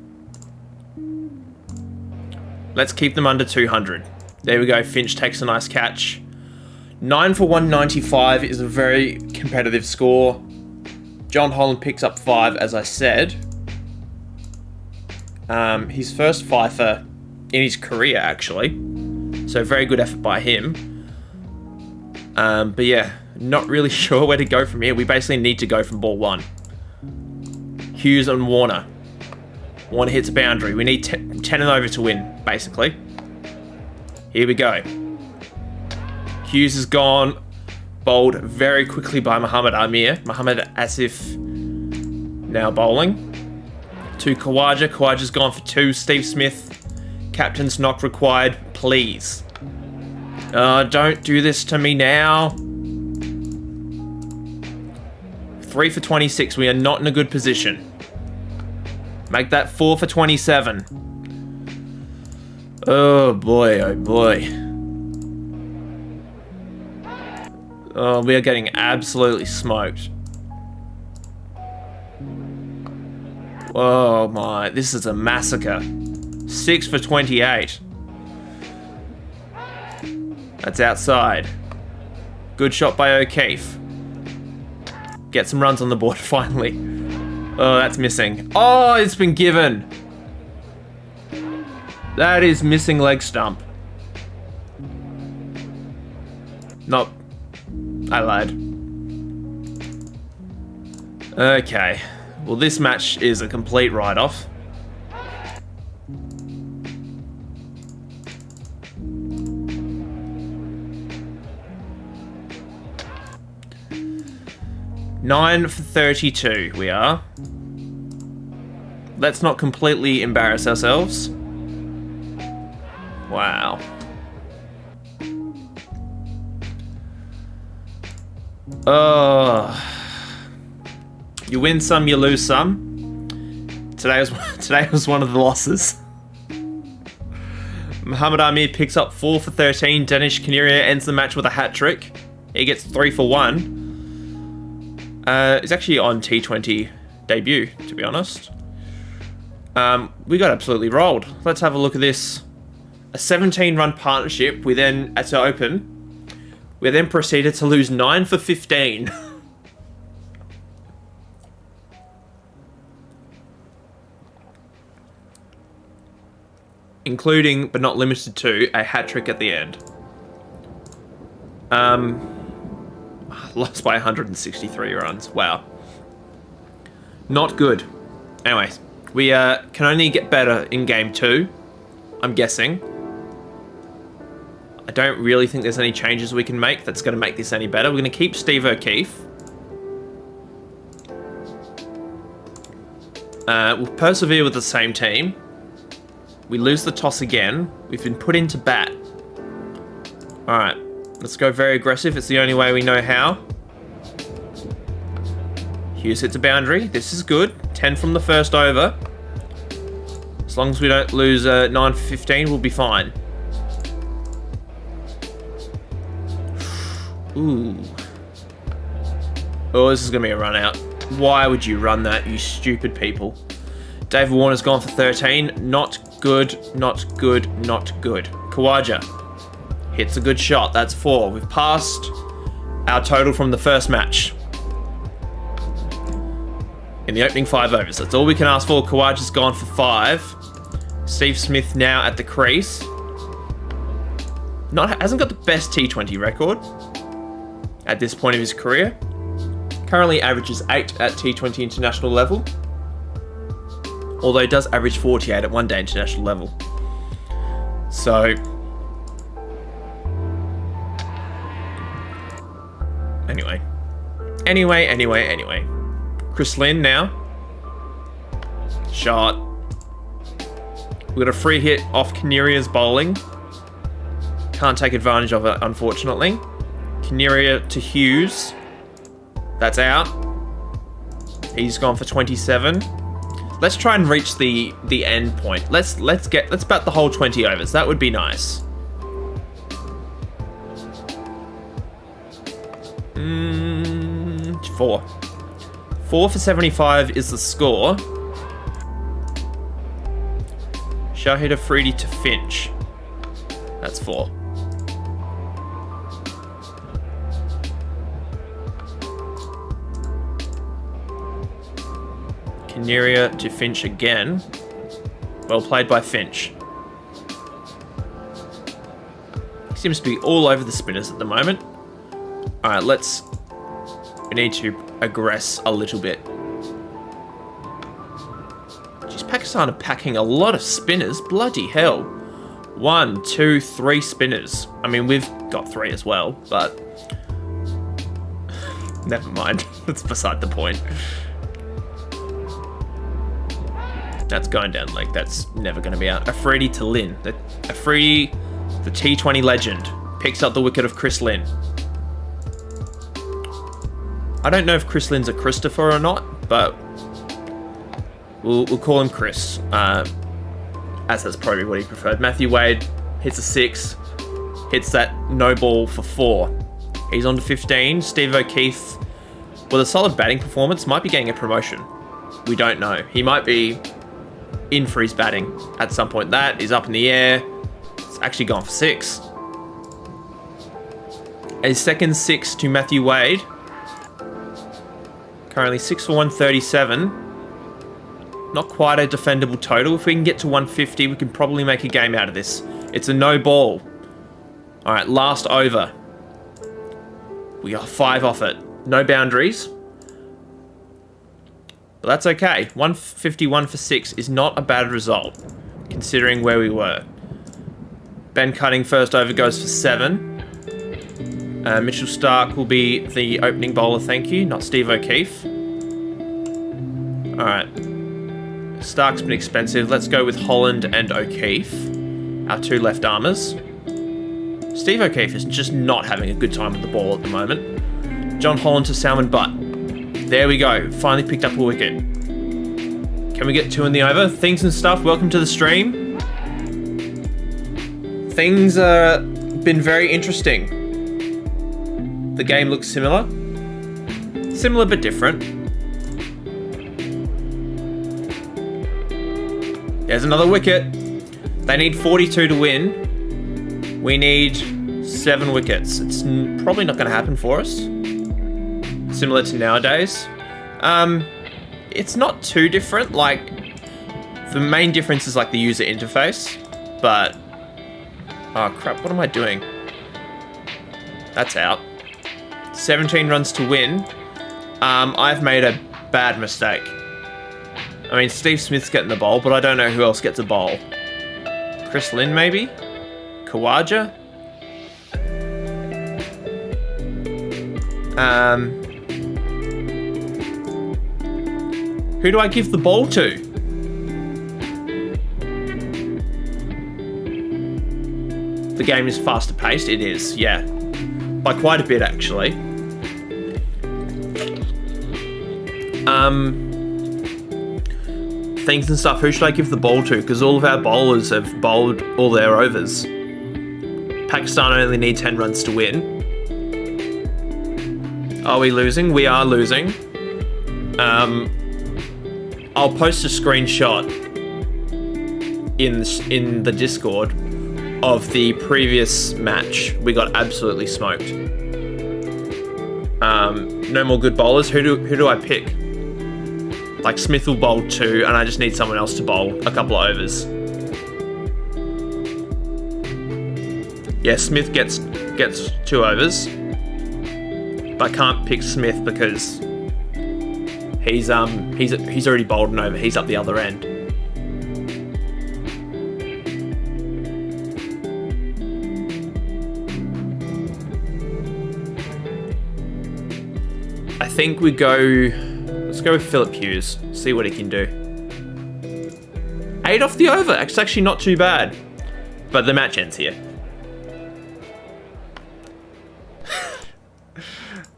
Let's keep them under 200. There we go, Finch takes a nice catch. 9 for 195 is a very competitive score. John Holland picks up 5, as I said. His first fifer in his career, actually. So very good effort by him. But yeah, not really sure where to go from here. We basically need to go from ball 1. Hughes and Warner. Warner hits a boundary. We need 10 and over to win, basically. Here we go. Hughes is gone. Bowled very quickly by Muhammad Amir. Muhammad Asif now bowling. To Khawaja. Khawaja's gone for 2. Steve Smith. Captain's knock required. Please. Don't do this to me now. 3 for 26. We are not in a good position. Make that 4 for 27. Oh boy, oh boy. Oh, we are getting absolutely smoked. Oh my, this is a massacre. 6 for 28. That's outside. Good shot by O'Keefe. Get some runs on the board finally. Oh, that's missing. Oh, it's been given. That is missing leg stump. Nope. I lied. Okay. Well, this match is a complete write-off. Nine for 32, we are. Let's not completely embarrass ourselves. Wow. Oh. You win some, you lose some. Today was one of the losses. Muhammad Amir picks up 4 for 13. Danish Kaneria ends the match with a hat-trick. He gets 3 for 1. It's actually on T20 debut, to be honest. We got absolutely rolled. Let's have a look at this. A 17-run partnership. We then, to open, we then proceeded to lose 9 for 15. Including, but not limited to, a hat-trick at the end. Lost by 163 runs. Wow. Not good. Anyways, we can only get better in game 2, I'm guessing. I don't really think there's any changes we can make that's going to make this any better. We're going to keep Steve O'Keefe. We'll persevere with the same team. We lose the toss again. We've been put into bat. Alright, let's go very aggressive. It's the only way we know how. Hughes hits a boundary. This is good. 10 from the first over. As long as we don't lose 9 for 15, we'll be fine. Ooh. Oh, this is going to be a run out. Why would you run that, you stupid people? David Warner's gone for 13. Not good, not good, not good. Khawaja hits a good shot. That's 4. We've passed our total from the first match. In the opening 5 overs. That's all we can ask for. Khawaja's gone for 5. Steve Smith now at the crease. Hasn't got the best T20 record at this point of his career. Currently averages 8 at T20 international level. Although he does average 48 at one-day international level. So, Anyway. Chris Lynn now. Shot. We got a free hit off Kaneria's bowling. Can't take advantage of it, unfortunately. Kaneria to Hughes. That's out. He's gone for 27. Let's try and reach the end point. Let's bat the whole 20 overs. That would be nice. 4. 4 for 75 is the score. Shahid Afridi to Finch. That's 4. Kiniria to Finch again. Well played by Finch. He seems to be all over the spinners at the moment. Alright, we need to aggress a little bit. Jeez, Pakistan are packing a lot of spinners. Bloody hell. 1, 2, 3 spinners. I mean, we've got 3 as well, but... never mind. That's beside the point. That's going down leg. That's never going to be out. Afridi to Lin. Afridi, the T20 legend, picks up the wicket of Chris Lynn. I don't know if Chris Lynn's a Christopher or not, but we'll call him Chris, as that's probably what he preferred. Matthew Wade hits a 6, hits that no ball for 4. He's on to 15. Steve O'Keefe, with a solid batting performance, might be getting a promotion. We don't know. He might be in for his batting at some point. That is up in the air. It's actually gone for 6. A second 6 to Matthew Wade. Currently 6 for 137. Not quite a defendable total. If we can get to 150, we can probably make a game out of this. It's a no ball. All right, last over. We got 5 off it. No boundaries. But that's okay. 151 for 6 is not a bad result, considering where we were. Ben Cutting first over goes for 7. Mitchell Stark will be the opening bowler, thank you, not Steve O'Keefe. Alright. Stark's been expensive. Let's go with Holland and O'Keefe, our 2 left armers. Steve O'Keefe is just not having a good time with the ball at the moment. John Holland to Salman Butt. There we go. Finally picked up a wicket. Can we get 2 in the over? Things and stuff. Welcome to the stream. Things been very interesting. The game looks similar. Similar but different. There's another wicket. They need 42 to win. We need 7 wickets. It's probably not going to happen for us. Similar to nowadays. It's not too different. Like, the main difference is like the user interface. But, oh crap, what am I doing? That's out. 17 runs to win. I've made a bad mistake. I mean, Steve Smith's getting the bowl, but I don't know who else gets a bowl. Chris Lynn, maybe? Khawaja? Who do I give the ball to? The game is faster paced. It is, yeah. By quite a bit, actually. Things and stuff. Who should I give the ball to? Because all of our bowlers have bowled all their overs. Pakistan only need 10 runs to win. Are we losing? We are losing. I'll post a screenshot in the Discord of the previous match. We got absolutely smoked. No more good bowlers. Who do I pick? Like, Smith will bowl 2, and I just need someone else to bowl a couple of overs. Yeah, Smith gets 2 overs. But I can't pick Smith because he's already bowled an over. He's up the other end. I think we go... Let's go with Philip Hughes. See what he can do. 8 off the over. It's actually not too bad. But the match ends here.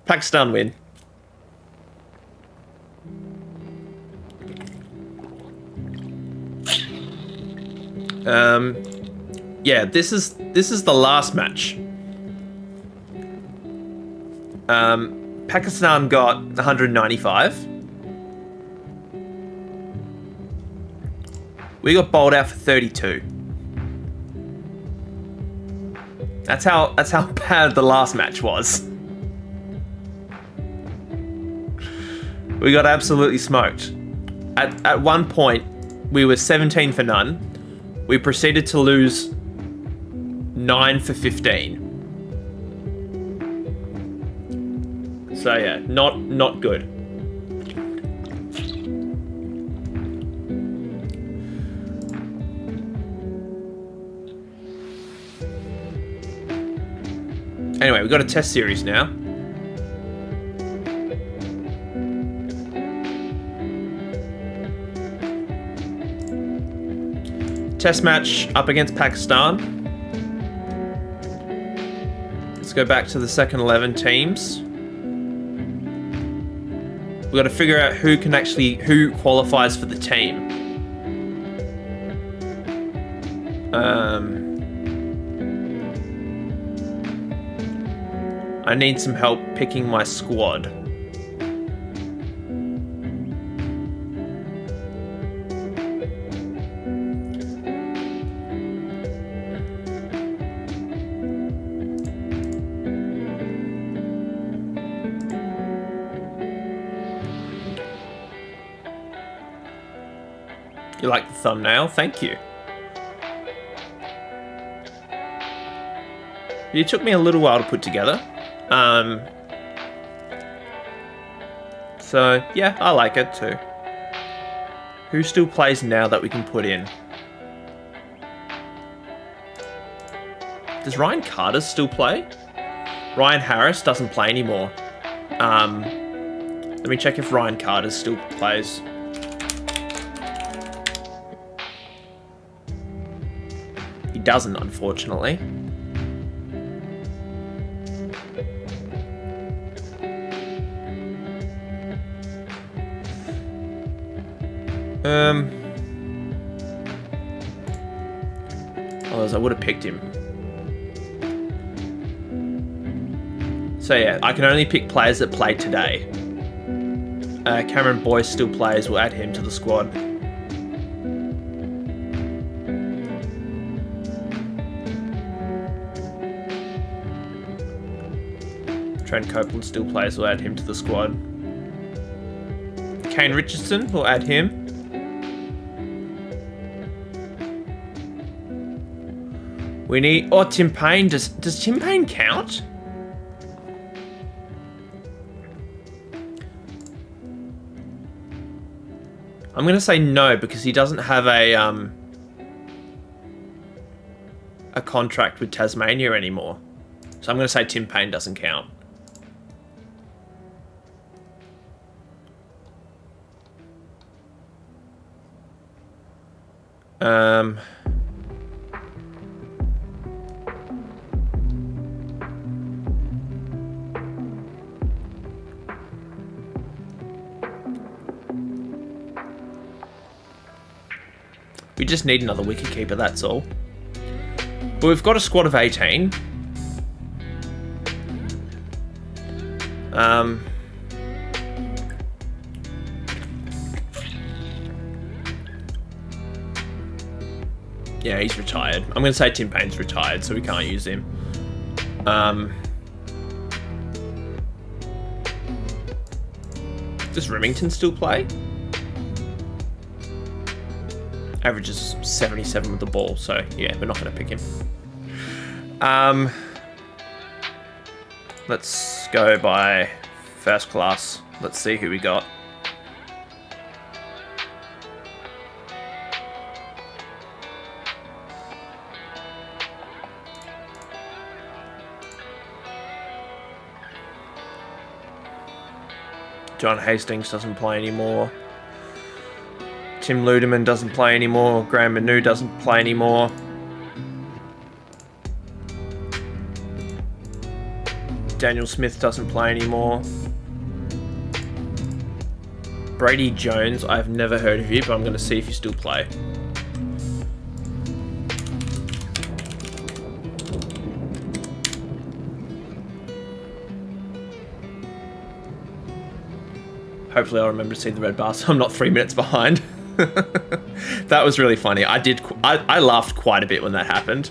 Pakistan win. Yeah, this is the last match. Pakistan got 195. We got bowled out for 32. That's how bad the last match was. We got absolutely smoked. At one point, we were 17 for none. We proceeded to lose 9 for 15. So yeah, not good. Anyway, we've got a test series now. Test match up against Pakistan. Let's go back to the second 11 teams. We've got to figure out who qualifies for the team. I need some help picking my squad. You like the thumbnail? Thank you. It took me a little while to put together. So yeah, I like it too. Who still plays now that we can put in? Does Ryan Carter still play? Ryan Harris doesn't play anymore. Let me check if Ryan Carter still plays. He doesn't, unfortunately. Otherwise I would have picked him. So yeah, I can only pick players that played today. Cameron Boyce still plays, we'll add him to the squad. Trent Copeland still plays, we'll add him to the squad. Kane Richardson, we'll add him. We need... Oh, Tim Payne. Does Tim Payne count? I'm going to say no, because he doesn't have a contract with Tasmania anymore. So I'm going to say Tim Payne doesn't count. We just need another wicketkeeper, that's all. But we've got a squad of 18. Yeah, he's retired. I'm going to say Tim Payne's retired, so we can't use him. Does Remington still play? Averages 77 with the ball, so yeah, we're not going to pick him. Let's go by first class. Let's see who we got. John Hastings doesn't play anymore. Tim Ludeman doesn't play anymore. Graham Manu doesn't play anymore. Daniel Smith doesn't play anymore. Brady Jones, I've never heard of you, but I'm going to see if you still play. Hopefully I'll remember to see the red bar so I'm not 3 minutes behind. That was really funny. I laughed quite a bit when that happened.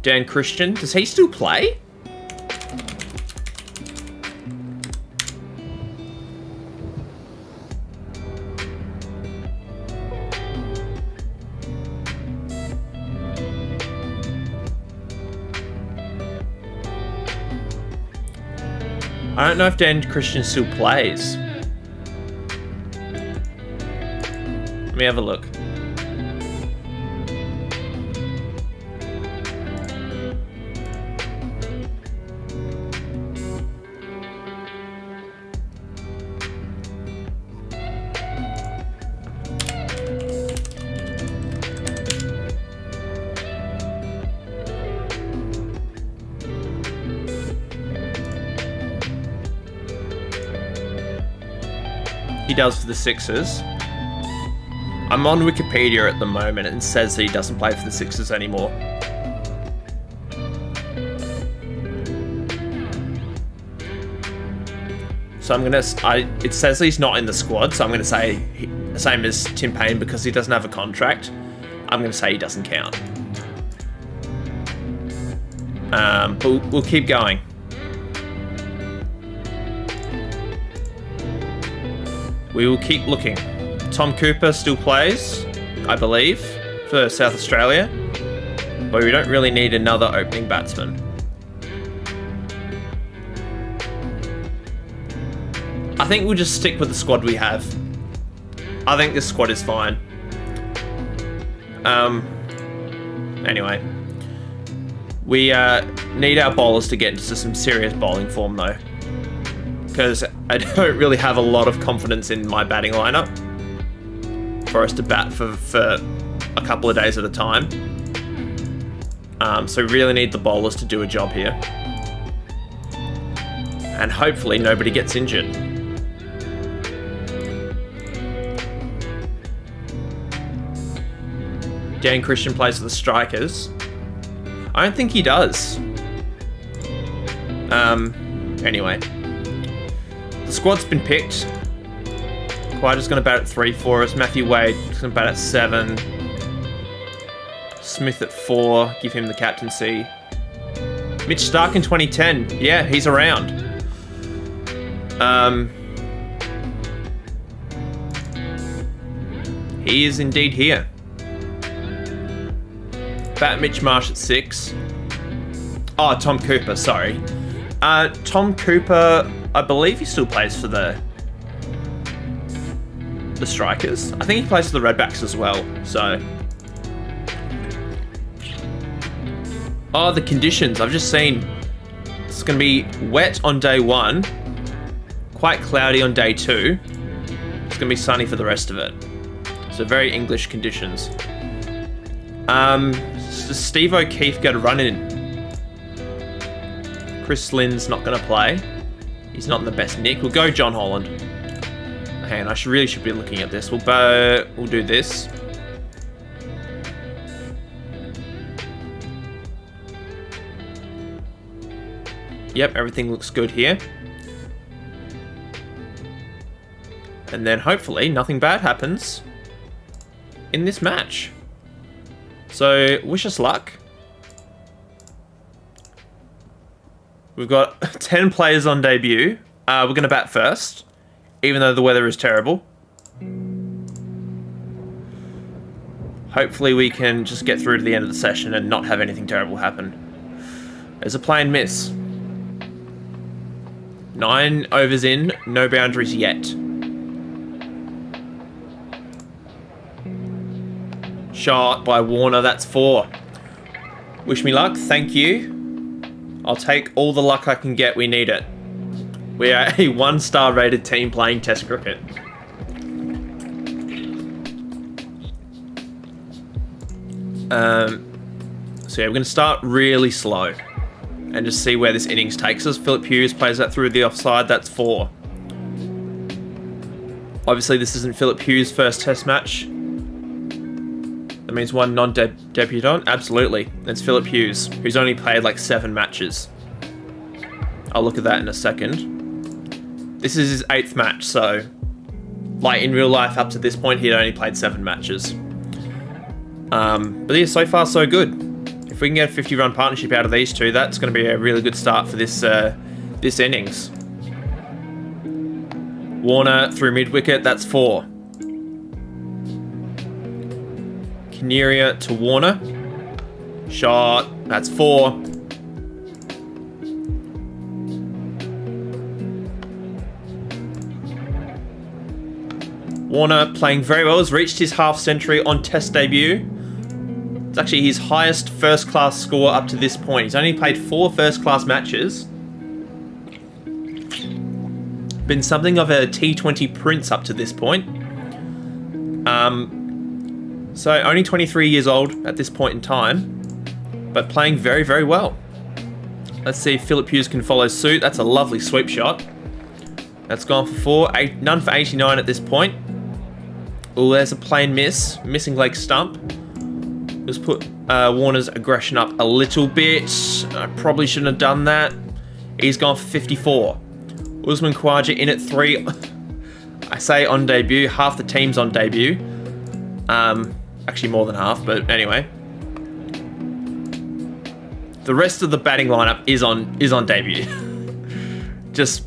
Dan Christian, does he still play? I don't know if Dan Christian still plays. Let me have a look. He does for the Sixers. I'm on Wikipedia at the moment and it says that he doesn't play for the Sixers anymore. So it says he's not in the squad, so I'm gonna say same as Tim Payne, because he doesn't have a contract. I'm gonna say he doesn't count. But we'll keep going. We will keep looking. Tom Cooper still plays, I believe, for South Australia. But we don't really need another opening batsman. I think we'll just stick with the squad we have. I think this squad is fine. Anyway. We need our bowlers to get into some serious bowling form though. Because I don't really have a lot of confidence in my batting lineup for us to bat for a couple of days at a time. So we really need the bowlers to do a job here. And hopefully nobody gets injured. Dan Christian plays for the Strikers. I don't think he does. Anyway. The squad's been picked. Quieter's going to bat at 3 for us. Matthew Wade is going to bat at 7. Smith at 4. Give him the captaincy. Mitch Stark in 2010. Yeah, he's around. He is indeed here. Bat Mitch Marsh at 6. Oh, Tom Cooper, sorry. Tom Cooper, I believe he still plays for the Strikers. I think he plays for the Redbacks as well, so. Oh, the conditions. I've just seen it's going to be wet on day 1, quite cloudy on day 2. It's going to be sunny for the rest of it. So very English conditions. Does Steve O'Keefe get a run in? Chris Lynn's not going to play. He's not in the best nick. We'll go John Holland. Hang on, I really should be looking at this. We'll do this. Yep, everything looks good here. And then hopefully nothing bad happens in this match. So, wish us luck. We've got 10 players on debut. We're going to bat first, even though the weather is terrible. Hopefully we can just get through to the end of the session and not have anything terrible happen. There's a plain miss. 9 overs in, no boundaries yet. Shot by Warner, that's 4. Wish me luck, thank you. I'll take all the luck I can get, we need it. We are a 1-star rated team playing Test cricket. So yeah, we're going to start really slow and just see where this innings takes us. Philip Hughes plays that through the offside, that's 4. Obviously this isn't Philip Hughes' first Test match. That means one non-debutant? Absolutely. It's Philip Hughes, who's only played like 7 matches. I'll look at that in a second. This is his 8th match, so like in real life up to this point he'd only played 7 matches. But yeah, so far so good. If we can get a 50-run partnership out of these two, that's going to be a really good start for this this innings. Warner through mid-wicket, that's 4. Canaria to Warner. Shot, that's 4. Warner playing very well, has reached his half-century on Test debut. It's actually his highest first-class score up to this point. He's only played 4 first-class matches. Been something of a T20 prince up to this point. So only 23 years old at this point in time, but playing very, very well. Let's see if Philip Hughes can follow suit. That's a lovely sweep shot. That's gone for 4. None for 89 at this point. Oh, there's a plain miss. Missing leg stump. Let's put Warner's aggression up a little bit. I probably shouldn't have done that. He's gone for 54. Usman Khawaja in at 3. I say on debut. Half the team's on debut. Actually more than half, but anyway. The rest of the batting lineup is on debut. Just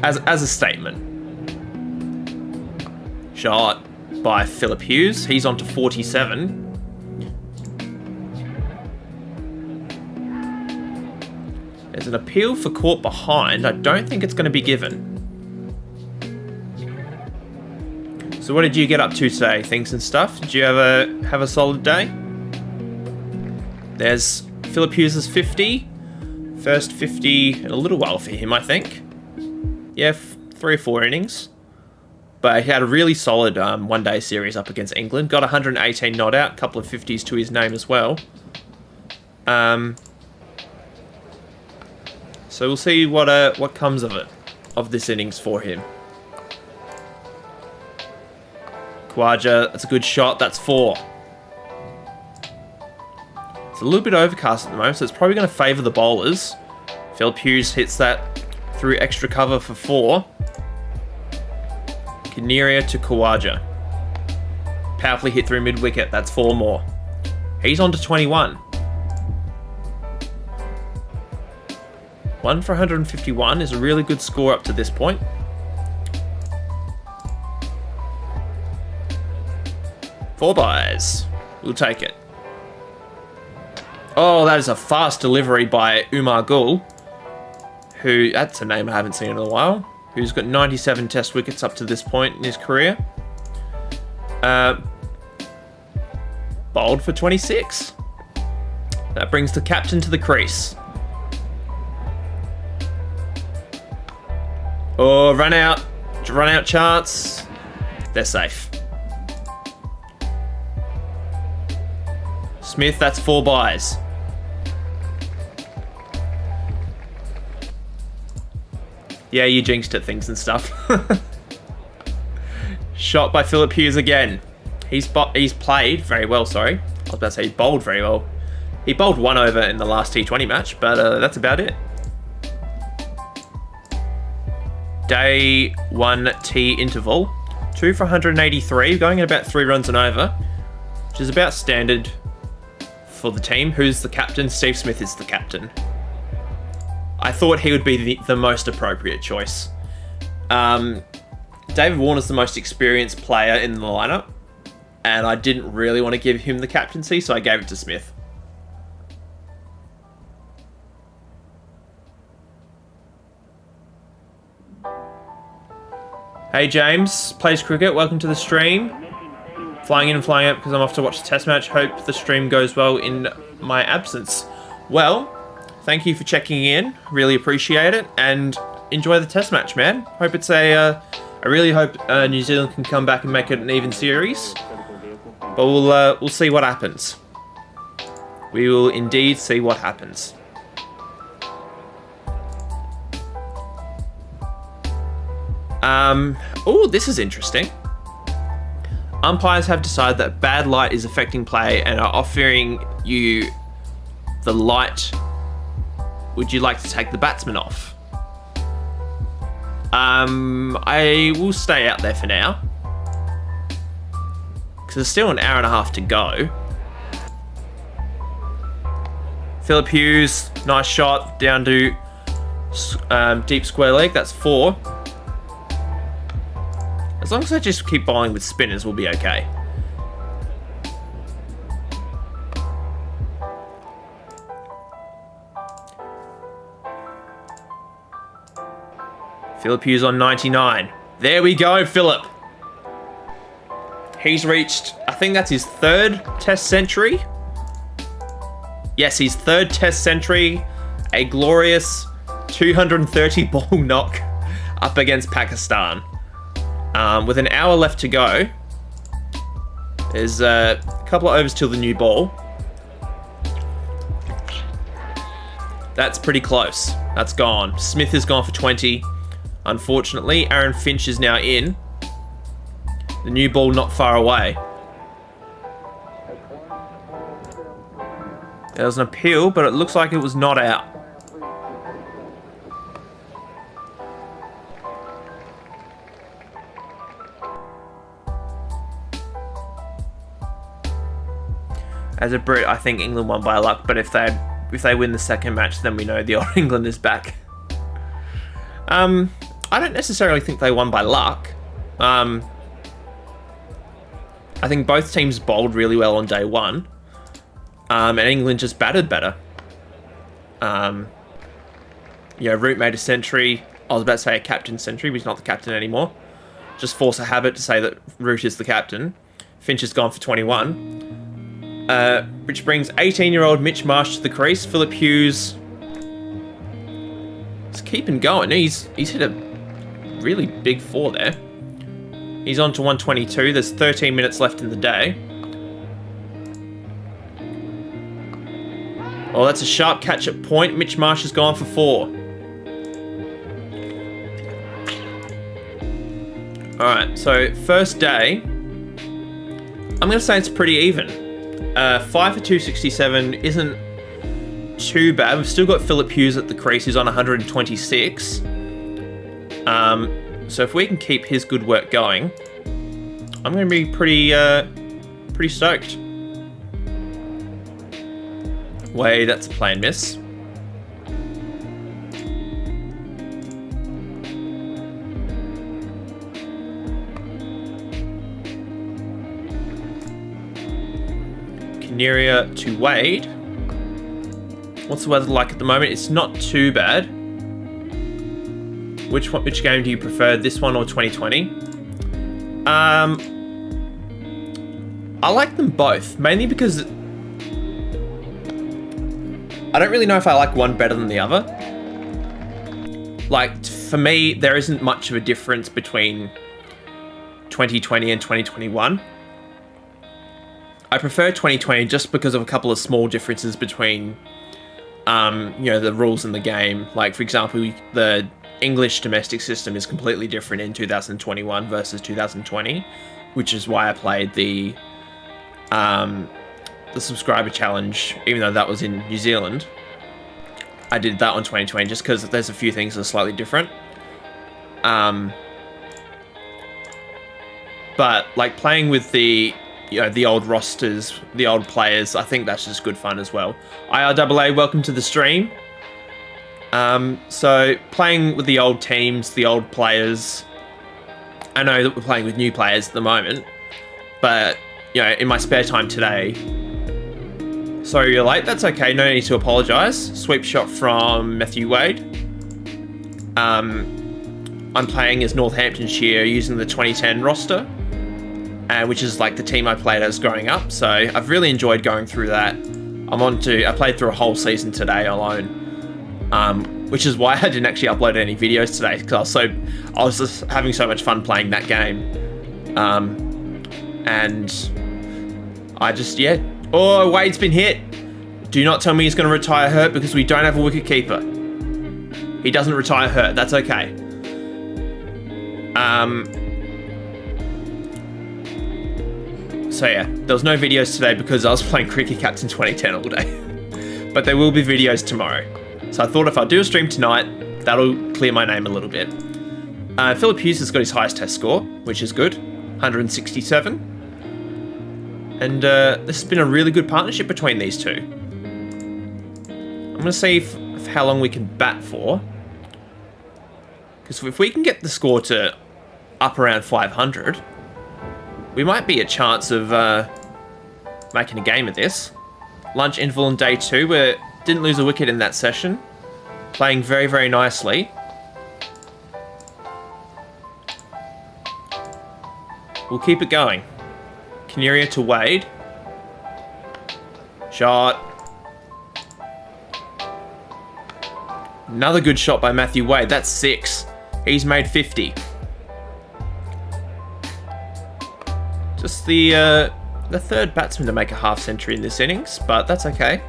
as a statement. Shot by Philip Hughes. He's on to 47. There's an appeal for caught behind. I don't think it's going to be given. So what did you get up to today? Things and stuff? Did you have a solid day? There's Philip Hughes' 50. First 50 in a little while for him, I think. Yeah, 3 or 4 innings. But he had a really solid one-day series up against England. Got 118 not out, a couple of 50s to his name as well. So we'll see what comes of it, of this innings for him. Khawaja, that's a good shot. That's 4. It's a little bit overcast at the moment, so it's probably going to favour the bowlers. Philip Hughes hits that through extra cover for 4. Canaria to Khawaja. Powerfully hit through mid-wicket. That's 4 more. He's on to 21. 1 for 151 is a really good score up to this point. Four byes. We'll take it. Oh, that is a fast delivery by Umar Gul, who, that's a name I haven't seen in a while, who's got 97 test wickets up to this point in his career. Bowled for 26. That brings the captain to the crease. Oh, run out chance. They're safe. Smith, that's 4 byes. Yeah, you jinxed it, things and stuff. Shot by Philip Hughes again. He's played very well, sorry. I was about to say he bowled very well. He bowled 1 over in the last T20 match, but that's about it. Day 1 T interval. 2 for 183, going at about 3 runs and over, which is about standard for the team. Who's the captain? Steve Smith is the captain. I thought he would be the most appropriate choice. David Warner's the most experienced player in the lineup, and I didn't really want to give him the captaincy, so I gave it to Smith. Hey James, plays cricket, welcome to the stream. Flying in and flying out because I'm off to watch the test match. Hope the stream goes well in my absence. Well, thank you for checking in. Really appreciate it. And enjoy the test match, man. Hope it's I really hope New Zealand can come back and make it an even series. But we'll see what happens. We will indeed see what happens. Oh, this is interesting. Umpires have decided that bad light is affecting play and are offering you the light would you like to take the batsman off? I will stay out there for now. Because there's still an hour and a half to go. Philip Hughes, nice shot, down to deep square leg, that's 4. As long as I just keep bowling with spinners, we'll be okay. Philip Hughes on 99. There we go, Philip. He's reached, I think that's his 3rd Test century. Yes, his 3rd Test century. A glorious 230 ball knock up against Pakistan. With an hour left to go. There's a couple of overs till the new ball. That's pretty close. That's gone. Smith has gone for 20. Unfortunately, Aaron Finch is now in. The new ball not far away. There was an appeal, but it looks like it was not out. As a Brit, I think England won by luck, but if they win the second match, then we know the old England is back. I don't necessarily think they won by luck. I think both teams bowled really well on day one. And England just batted better. Root made a century. I was about to say a captain century, but he's not the captain anymore. Just force a habit to say that Root is the captain. Finch has gone for 21. Which brings 18-year-old Mitch Marsh to the crease. Philip Hughes is keeping going. He's hit a really big 4 there. He's on to 122. There's 13 minutes left in the day. Oh, that's a sharp catch at point. Mitch Marsh has gone for 4. Alright, so first day. I'm going to say it's pretty even. 5 for 267 isn't too bad. We've still got Philip Hughes at the crease, who's on 126. So if we can keep his good work going, I'm going to be pretty stoked. Wait, that's a plain miss. Canaria to Wade. What's the weather like at the moment? It's not too bad. Which game do you prefer, this one or 2020? I like them both, mainly because I don't really know if I like one better than the other. Like, for me, there isn't much of a difference between 2020 and 2021. I prefer 2020 just because of a couple of small differences between, the rules in the game. Like, for example, the English domestic system is completely different in 2021 versus 2020, which is why I played the subscriber challenge, even though that was in New Zealand. I did that on 2020 just because there's a few things that are slightly different. But like playing with the old rosters, the old players, I think that's just good fun as well. IRAA, welcome to the stream. So playing with the old teams, the old players. I know that we're playing with new players at the moment, but in my spare time today. Sorry you're late, that's okay, no need to apologise. Sweep shot from Matthew Wade. I'm playing as Northamptonshire using the 2010 roster, which is like the team I played as growing up, so I've really enjoyed going through that. I played through a whole season today alone, which is why I didn't actually upload any videos today, because I was just having so much fun playing that game. And I just, Oh, Wade's been hit. Do not tell me he's going to retire hurt because we don't have a wicket keeper. He doesn't retire hurt. That's okay. So yeah, there was no videos today because I was playing Cricket Captain 2010 all day. But there will be videos tomorrow. So I thought if I do a stream tonight, that'll clear my name a little bit. Philip Hughes has got his highest test score, which is good, 167. And this has been a really good partnership between these two. I'm going to see if how long we can bat for. Because if we can get the score to up around 500, we might be a chance of making a game of this. Lunch interval on day 2, we didn't lose a wicket in that session. Playing very, very nicely. We'll keep it going. Canaria to Wade. Shot. Another good shot by Matthew Wade. That's 6. He's made 50. Just the third batsman to make a half century in this innings, but that's okay.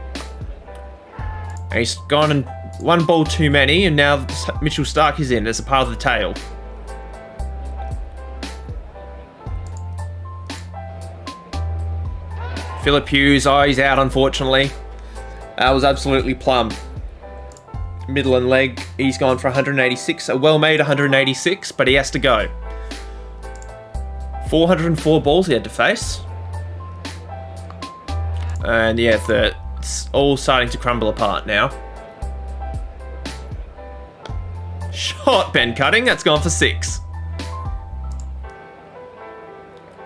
And he's gone and one ball too many, and now Mitchell Starc is in as a part of the tail. Philip Hughes, he's out unfortunately. That was absolutely plumb. Middle and leg, he's gone for 186, a well-made 186, but he has to go. 404 balls he had to face. And yeah, it's all starting to crumble apart now. Shot, Ben Cutting, that's gone for 6.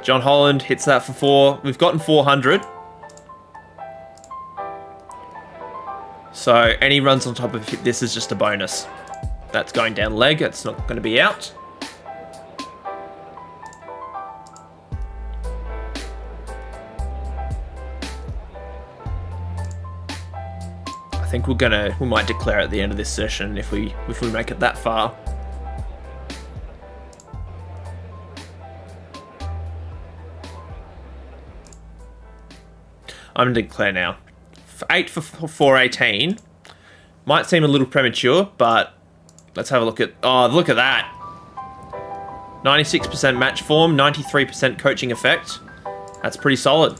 John Holland hits that for 4. We've gotten 400. So any runs on top of this is just a bonus. That's going down leg. That's not going to be out. I think we might declare at the end of this session if we make it that far. I'm going to declare now. 8 for 418. Might seem a little premature, but let's have a look at... Oh, look at that. 96% match form, 93% coaching effect. That's pretty solid.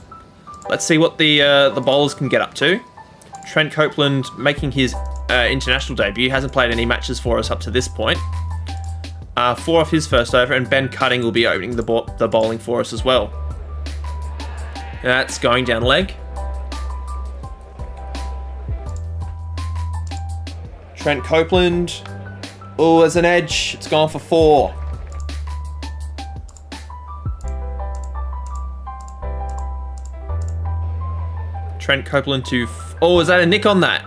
Let's see what the bowlers can get up to. Trent Copeland making his international debut. Hasn't played any matches for us up to this point. 4 off his first over, and Ben Cutting will be opening the bowling for us as well. That's going down leg. Trent Copeland. Oh, there's an edge. It's gone for 4. Trent Copeland to... Oh, is that a nick on that?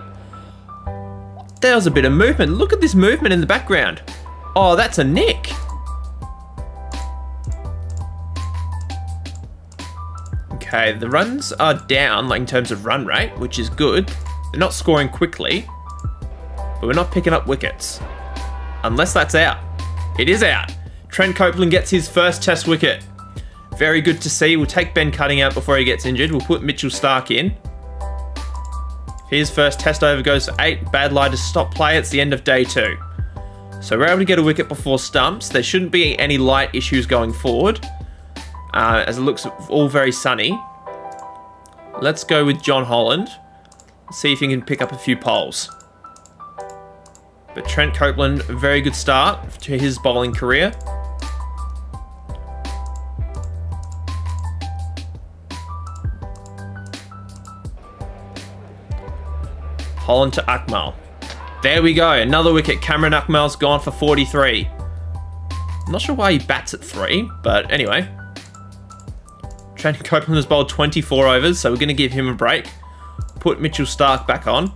There was a bit of movement. Look at this movement in the background. Oh, that's a nick. Okay, the runs are down, like in terms of run rate, which is good. They're not scoring quickly, but we're not picking up wickets. Unless that's out. It is out. Trent Copeland gets his first test wicket. Very good to see. We'll take Ben Cutting out before he gets injured. We'll put Mitchell Starc in. His first test over goes for 8. Bad lie to stop play. It's the end of day 2. So we're able to get a wicket before stumps. There shouldn't be any light issues going forward, as it looks all very sunny. Let's go with John Holland. See if he can pick up a few poles. But Trent Copeland, a very good start to his bowling career. Holland to Akmal. There we go, another wicket. Cameron Akmal's gone for 43. I'm not sure why he bats at 3, but anyway. Trent Copeland has bowled 24 overs, so we're going to give him a break. Put Mitchell Starc back on.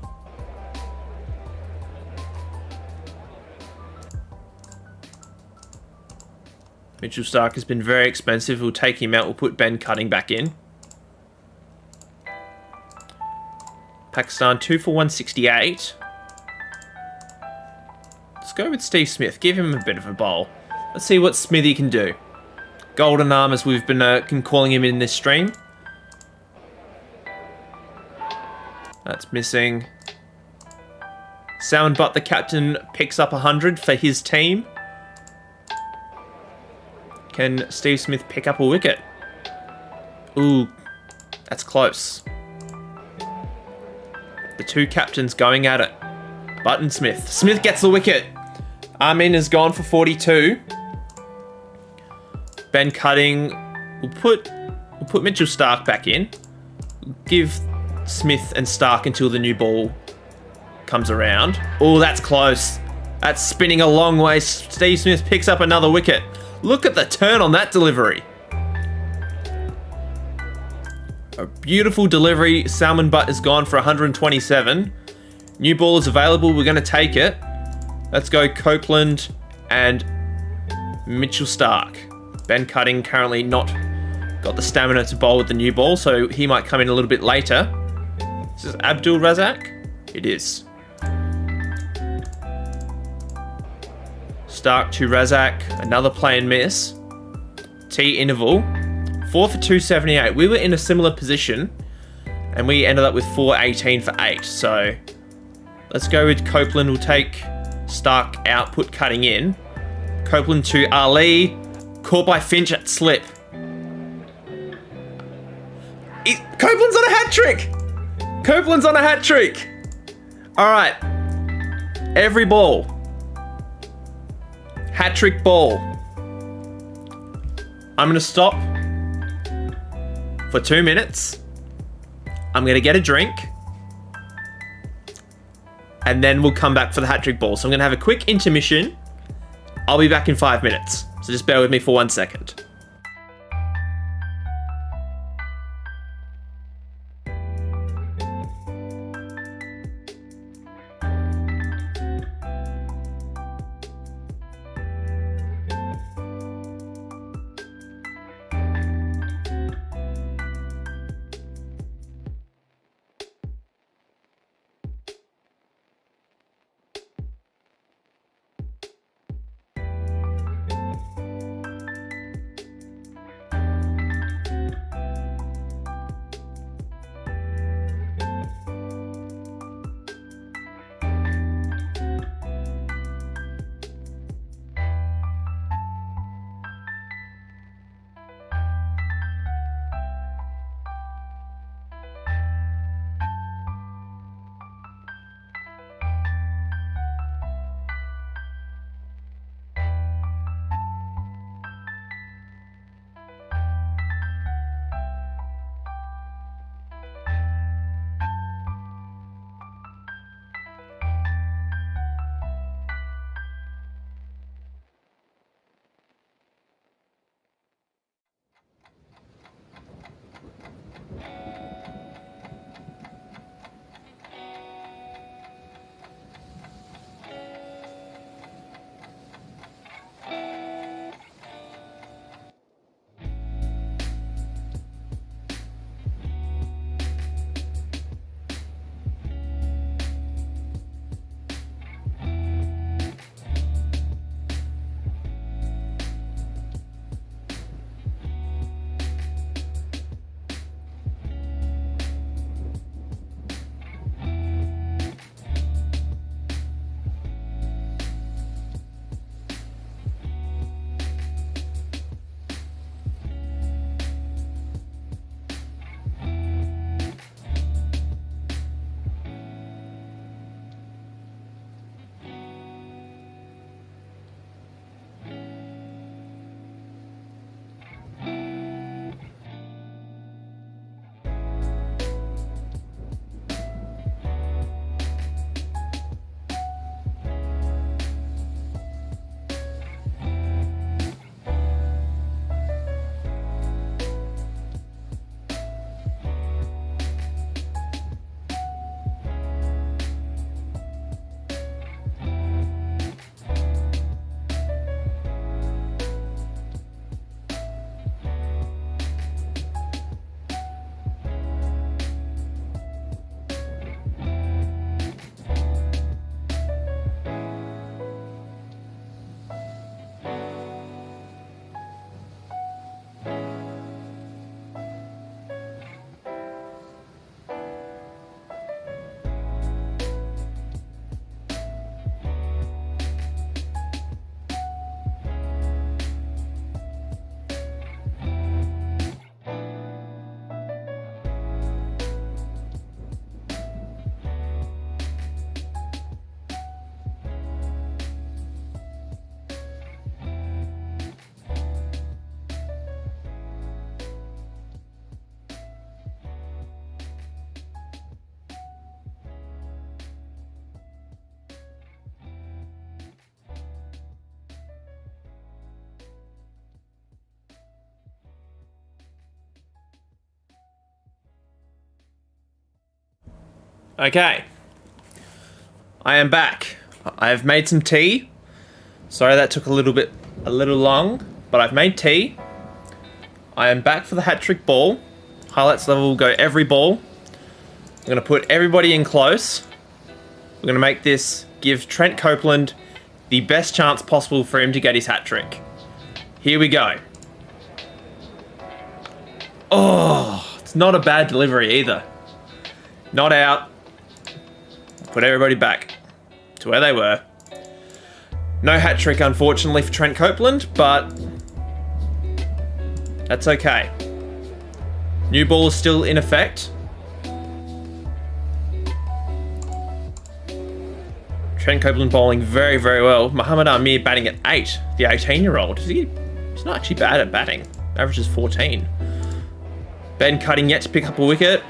Mitchell Starc has been very expensive. We'll take him out. We'll put Ben Cutting back in. Pakistan 2 for 168. Let's go with Steve Smith. Give him a bit of a bowl. Let's see what Smithy can do. Golden arm, as we've been calling him in this stream. That's missing. Salmon Butt, the captain, picks up 100 for his team. Can Steve Smith pick up a wicket? Ooh, that's close. The two captains going at it. Button Smith. Smith gets the wicket. Amin has gone for 42. Ben Cutting. We'll put Mitchell Starc back in. Give Smith and Starc until the new ball comes around. Oh, that's close. That's spinning a long way. Steve Smith picks up another wicket. Look at the turn on that delivery. A beautiful delivery. Salman Butt has gone for 127. New ball is available. We're going to take it. Let's go Copeland and Mitchell Starc. Ben Cutting currently not got the stamina to bowl with the new ball, so he might come in a little bit later. This is Abdul Razak? It is. Starc to Razak. Another play and miss. T interval. 4 for 278. We were in a similar position, and we ended up with 418 for 8. So let's go with Copeland. We'll take Starc out, put Cutting in. Copeland to Ali. Caught by Finch at slip. Copeland's on a hat trick. Copeland's on a hat trick. All right. Every ball. Hat trick ball. I'm going to stop for 2 minutes. I'm going to get a drink. And then we'll come back for the hat trick ball. So I'm going to have a quick intermission. I'll be back in 5 minutes. So just bear with me for 1 second. Okay. I am back. I have made some tea. Sorry that took a little long, but I've made tea. I am back for the hat-trick ball. Highlights level will go every ball. I'm going to put everybody in close. We're going to make this give Trent Copeland the best chance possible for him to get his hat-trick. Here we go. Oh, it's not a bad delivery either. Not out. Put everybody back to where they were. No hat-trick, unfortunately, for Trent Copeland, but that's okay. New ball is still in effect. Trent Copeland bowling very, very well. Muhammad Amir batting at 8, the 18-year-old. He's not actually bad at batting. Average is 14. Ben Cutting yet to pick up a wicket.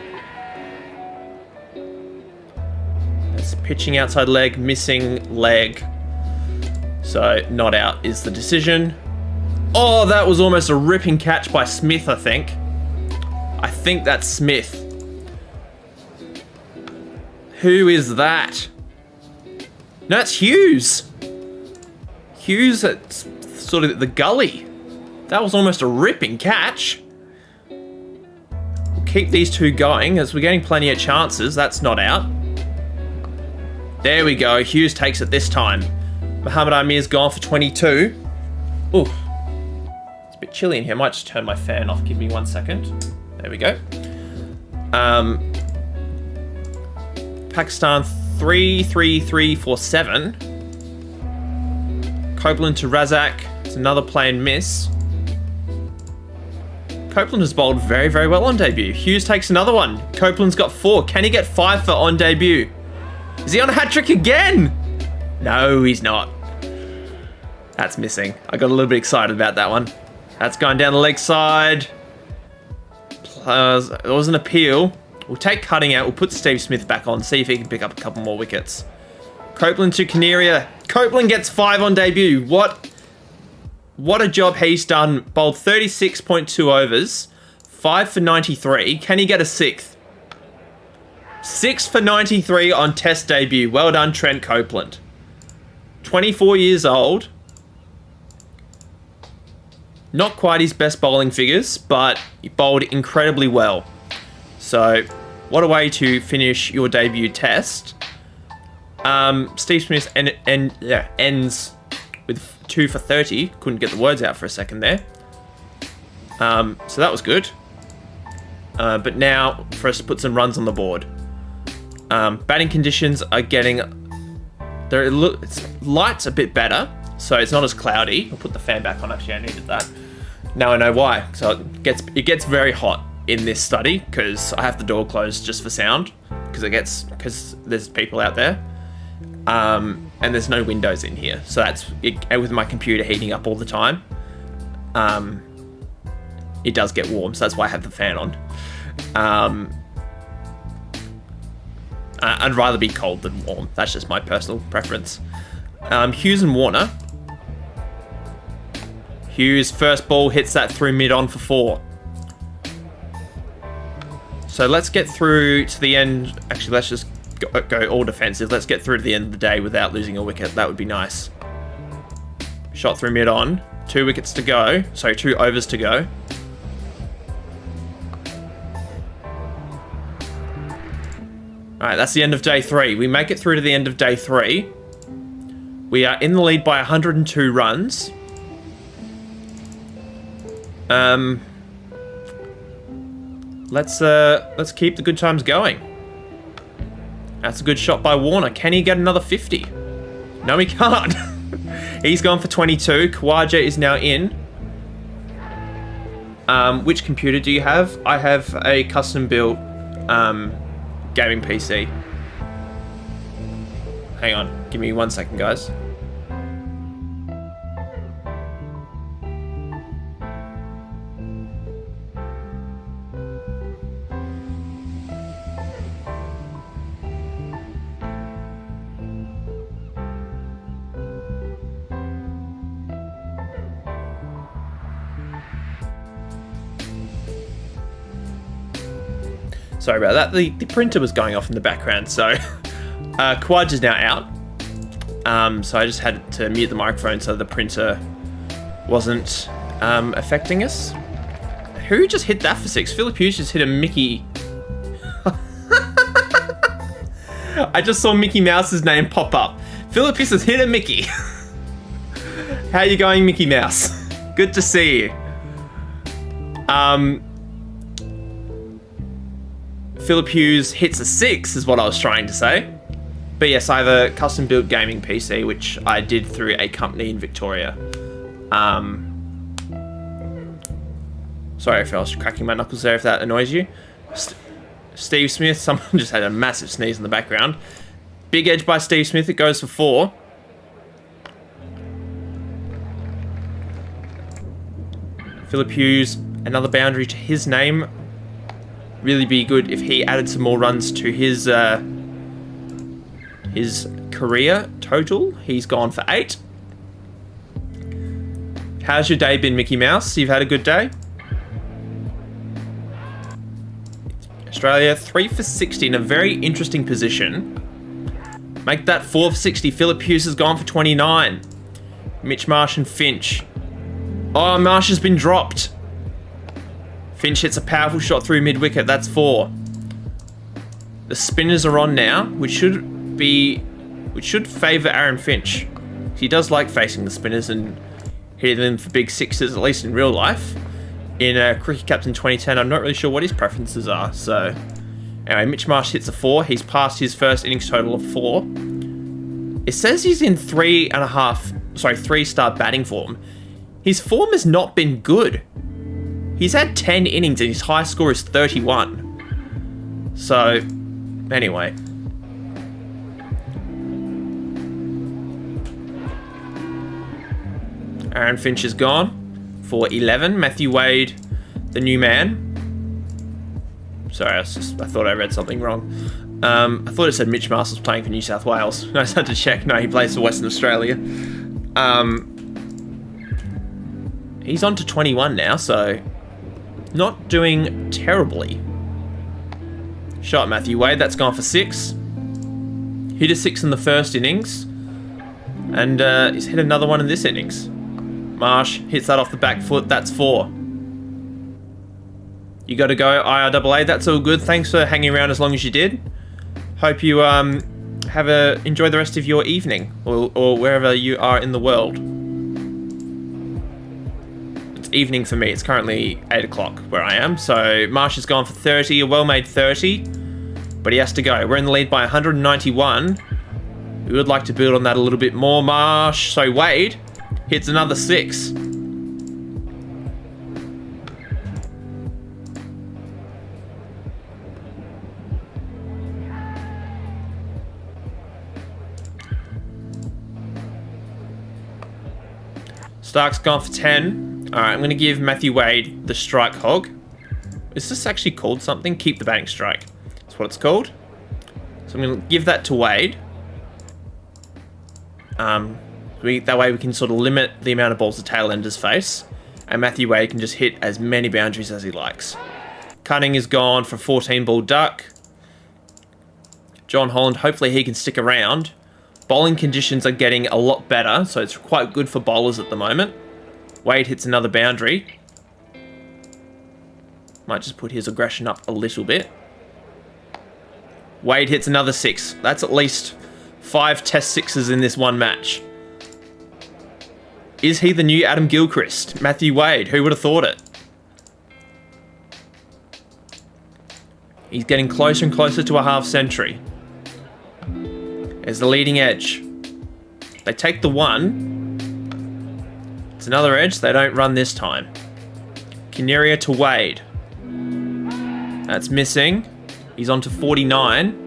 That's pitching outside leg, missing leg. So not out is the decision. Oh, that was almost a ripping catch by Smith, I think. I think that's Smith. Who is that? No, it's Hughes. Hughes at sort of the gully. That was almost a ripping catch. We'll keep these two going as we're getting plenty of chances. That's not out. There we go. Hughes takes it this time. Muhammad Amir's gone for 22. Ooh. It's a bit chilly in here. I might just turn my fan off. Give me 1 second. There we go. Pakistan 3-3-3-4-7. Copeland to Razak. It's another plain miss. Copeland has bowled very, very well on debut. Hughes takes another one. Copeland's got 4. Can he get 5 for on debut? Is he on a hat-trick again? No, he's not. That's missing. I got a little bit excited about that one. That's going down the leg side. There was an appeal. We'll take Cutting out. We'll put Steve Smith back on. See if he can pick up a couple more wickets. Copeland to Canaria. Copeland gets 5 on debut. What a job he's done. Bowled 36.2 overs. 5 for 93. Can he get a 6th? 6 for 93 on test debut. Well done, Trent Copeland. 24 years old. Not quite his best bowling figures, but he bowled incredibly well. So, what a way to finish your debut test. Steve Smith ends with 2 for 30. Couldn't get the words out for a second there. So that was good. But now, for us to put some runs on the board. Batting conditions are getting... light's a bit better, so it's not as cloudy. I'll put the fan back on, actually, I needed that. Now I know why. So it gets very hot in this study because I have the door closed just for sound because there's people out there, and there's no windows in here. So that's it, with my computer heating up all the time. It does get warm, so that's why I have the fan on. I'd rather be cold than warm. That's just my personal preference. Hughes and Warner. Hughes' first ball hits that through mid-on for 4. So let's get through to the end. Actually, let's just go all defensive. Let's get through to the end of the day without losing a wicket. That would be nice. Shot through mid-on. 2 wickets to go. Sorry, 2 overs to go. Alright, that's the end of day 3. We make it through to the end of day 3. We are in the lead by 102 runs. Let's keep the good times going. That's a good shot by Warner. Can he get another 50? No, he can't. He's gone for 22. Khawaja is now in. Which computer do you have? I have a custom-built gaming PC. Hang on. Give me 1 second, guys. Sorry about that. The printer was going off in the background, so Quad is now out. So I just had to mute the microphone so the printer wasn't affecting us. Who just hit that for 6? Philip Hughes just hit a Mickey. I just saw Mickey Mouse's name pop up. Philip Hughes has hit a Mickey. How you going, Mickey Mouse? Good to see you. Philip Hughes hits a 6 is what I was trying to say. But yes, I have a custom built gaming PC, which I did through a company in Victoria. Sorry if I was cracking my knuckles there, if that annoys you. Steve Smith, someone just had a massive sneeze in the background. Big edge by Steve Smith, it goes for 4. Philip Hughes, another boundary to his name. Really be good if he added some more runs to his career total. He's gone for 8. How's your day been, Mickey Mouse? You've had a good day? Australia, 3 for 60 in a very interesting position. Make that 4 for 60. Philip Hughes has gone for 29. Mitch Marsh and Finch. Oh, Marsh has been dropped. Finch hits a powerful shot through mid-wicket. That's 4. The spinners are on now, which should favour Aaron Finch. He does like facing the spinners and hitting them for big 6s, at least in real life. In Cricket Captain 2010, I'm not really sure what his preferences are. So, anyway, Mitch Marsh hits a 4. He's passed his first innings total of 4. It says he's in 3-star batting form. His form has not been good. He's had 10 innings and his high score is 31. So, anyway. Aaron Finch is gone for 11. Matthew Wade, the new man. Sorry, I thought I read something wrong. I thought it said Mitch Marsh was playing for New South Wales. I just had to check. No, he plays for Western Australia. He's on to 21 now, so not doing terribly. Shot Matthew Wade, that's gone for 6. Hit a 6 in the first innings. And he's hit another one in this innings. Marsh hits that off the back foot, that's 4. You got to go, IRAA, that's all good. Thanks for hanging around as long as you did. Hope you enjoy the rest of your evening, or wherever you are in the world. It's evening for me, it's currently 8 o'clock where I am, so Marsh has gone for 30, a well-made 30, but he has to go. We're in the lead by 191. We would like to build on that a little bit more. Marsh, so Wade hits another 6. Stark's gone for 10. Alright, I'm going to give Matthew Wade the strike hog. Is this actually called something? Keep the batting strike. That's what it's called. So I'm going to give that to Wade. That way we can sort of limit the amount of balls the tail-enders face. And Matthew Wade can just hit as many boundaries as he likes. Cunning is gone for 14-ball duck. John Holland, hopefully he can stick around. Bowling conditions are getting a lot better, so it's quite good for bowlers at the moment. Wade hits another boundary. Might just put his aggression up a little bit. Wade hits another 6. That's at least 5 test 6s in this one match. Is he the new Adam Gilchrist? Matthew Wade, who would have thought it? He's getting closer and closer to a half century. There's the leading edge. They take the 1. It's another edge. They don't run this time. Kineria to Wade. That's missing. He's on to 49.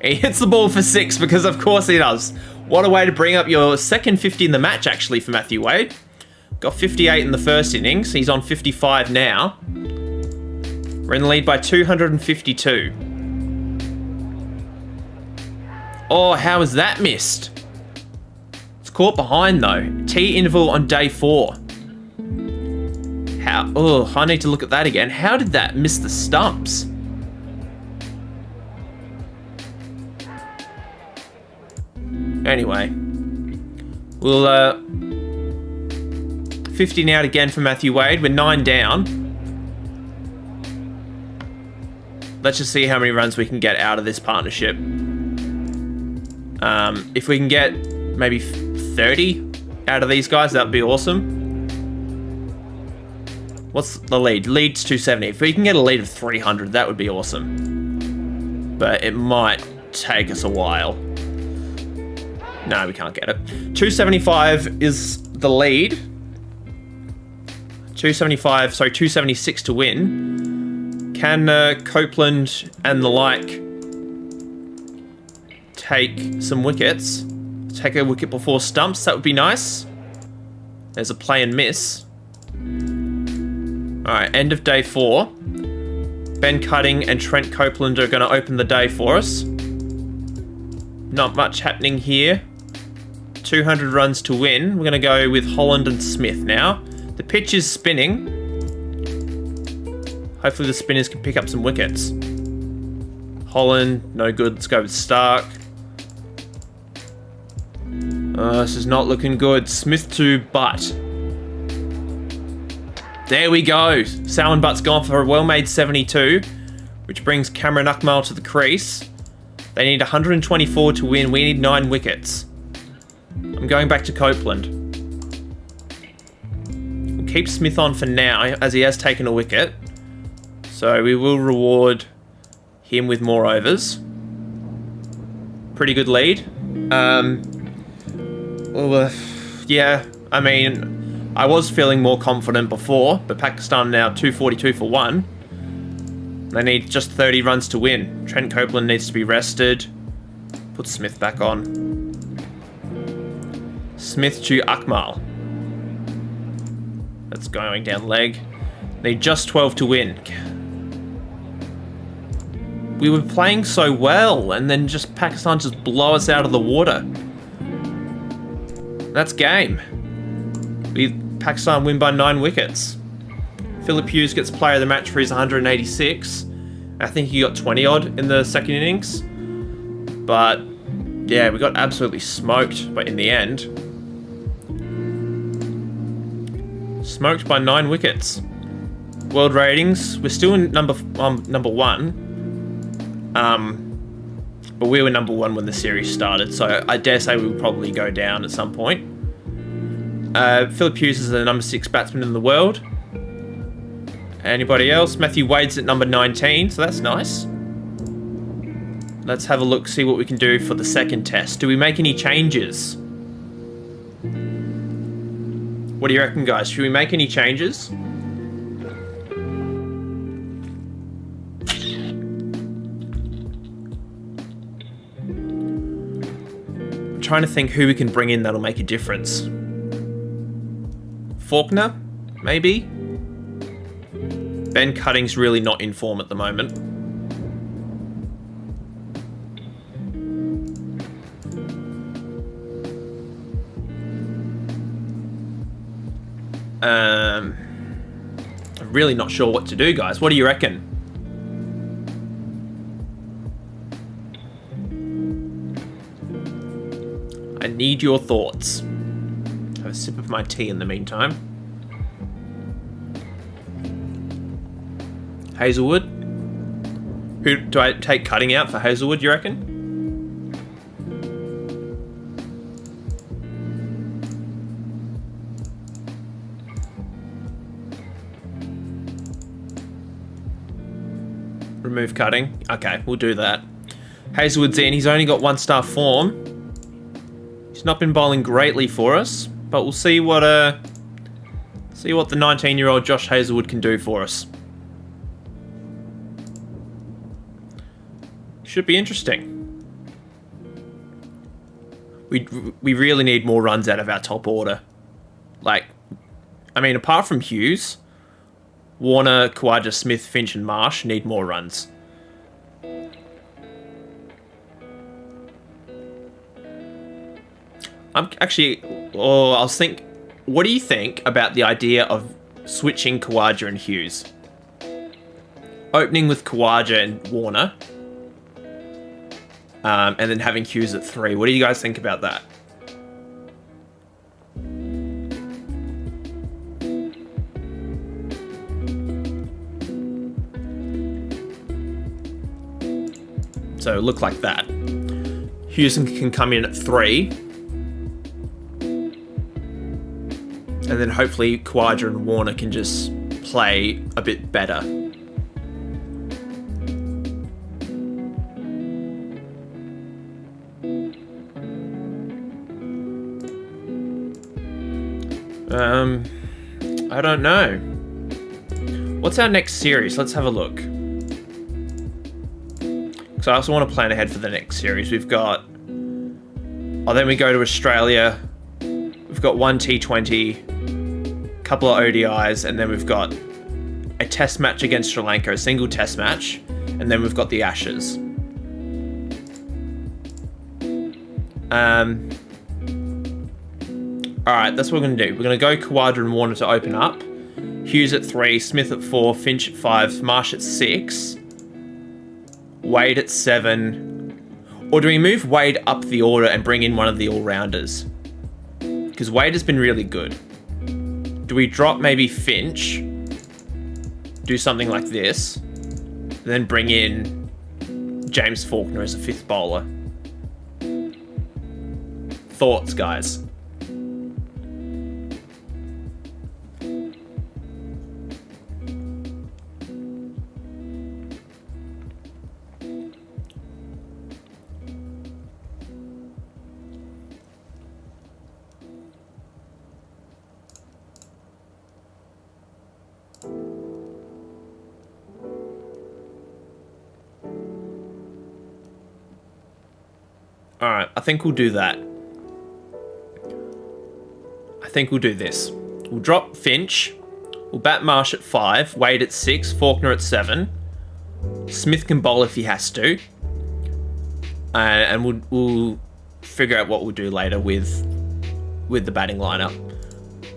He hits the ball for 6 because of course he does. What a way to bring up your second 50 in the match actually for Matthew Wade. Got 58 in the first innings. He's on 55 now. We're in the lead by 252. Oh, how is that missed? It's caught behind though. T interval on day 4. How? Oh, I need to look at that again. How did that miss the stumps? Anyway, we'll 15 out again for Matthew Wade. We're 9 down. Let's just see how many runs we can get out of this partnership. If we can get maybe 30 out of these guys, that would be awesome. What's the lead? Lead's 270. If we can get a lead of 300, that would be awesome. But it might take us a while. No, we can't get it. 275 is the lead. 276 to win. Can Copeland and the like take some wickets? Take a wicket before stumps, that would be nice. There's a play and miss. Alright, end of day 4. Ben Cutting and Trent Copeland are going to open the day for us. Not much happening here. 200 runs to win. We're going to go with Holland and Smith now. The pitch is spinning. Hopefully the spinners can pick up some wickets. Holland, no good. Let's go with Stark. This is not looking good. Smith to Butt. There we go. Salmon Butt's gone for a well-made 72, which brings Cameron Akmal to the crease. They need 124 to win. We need 9 wickets. I'm going back to Copeland. We'll keep Smith on for now, as he has taken a wicket. So we will reward him with more overs. Pretty good lead. Yeah, I mean, I was feeling more confident before, but Pakistan now 242 for 1. They need just 30 runs to win. Trent Copeland needs to be rested. Put Smith back on. Smith to Akmal. That's going down leg. Need just 12 to win. We were playing so well, and then just Pakistan just blow us out of the water. That's game. Pakistan win by 9 wickets. Philip Hughes gets player of the match for his 186. I think he got 20 odd in the second innings. But yeah, we got absolutely smoked, but in the end. Smoked by 9 wickets. World ratings, we're still in number 1. But we were number 1 when the series started, so I dare say we will probably go down at some point. Philip Hughes is the number 6 batsman in the world. Anybody else? Matthew Wade's at number 19, so that's nice. Let's have a look, see what we can do for the second test. Do we make any changes? What do you reckon, guys? Should we make any changes? I'm trying to think who we can bring in that'll make a difference. Faulkner, maybe? Ben Cutting's really not in form at the moment. I'm really not sure what to do, guys. What do you reckon? I need your thoughts. Have a sip of my tea in the meantime. Hazelwood? Who do I take Cutting out for Hazelwood, you reckon? Remove Cutting. Okay, we'll do that. Hazelwood's in. He's only got 1-star form. He's not been bowling greatly for us, but we'll see what the 19-year-old Josh Hazelwood can do for us. Should be interesting. We really need more runs out of our top order. Like, I mean, apart from Hughes, Warner, Khawaja, Smith, Finch and Marsh need more runs. What do you think about the idea of switching Khawaja and Hughes. Opening with Khawaja and Warner. And then having Hughes at 3. What do you guys think about that? So look like that. Hughes can come in at 3. And then hopefully Khawaja and Warner can just play a bit better. I don't know. What's our next series? Let's have a look. So I also want to plan ahead for the next series. We've got... Oh, then we go to Australia. We've got 1 T20, couple of ODIs, and then we've got a test match against Sri Lanka, a single test match, and then we've got the Ashes. Alright, that's what we're going to do. We're going to go Khawaja and Warner to open up. Hughes at 3, Smith at 4, Finch at 5, Marsh at 6, Wade at 7. Or do we move Wade up the order and bring in one of the all-rounders? Because Wade has been really good. Do we drop maybe Finch? Do something like this. And then bring in James Faulkner as a 5th bowler. Thoughts, guys? Alright, I think we'll do that. I think we'll do this. We'll drop Finch. We'll bat Marsh at 5. Wade at 6. Faulkner at 7. Smith can bowl if he has to. And we'll figure out what we'll do later with the batting lineup.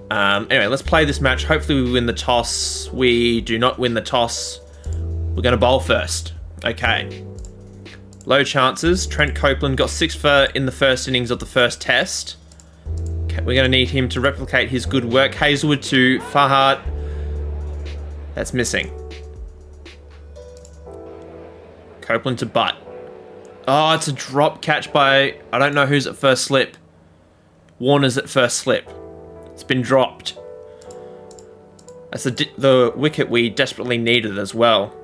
Anyway, let's play this match. Hopefully we win the toss. We do not win the toss. We're going to bowl first. Okay. Low chances. Trent Copeland got 6 for in the first innings of the first test. Okay, we're going to need him to replicate his good work. Hazelwood to Fahad. That's missing. Copeland to Butt. Oh, it's a drop catch by... I don't know who's at first slip. Warner's at first slip. It's been dropped. That's the wicket we desperately needed as well.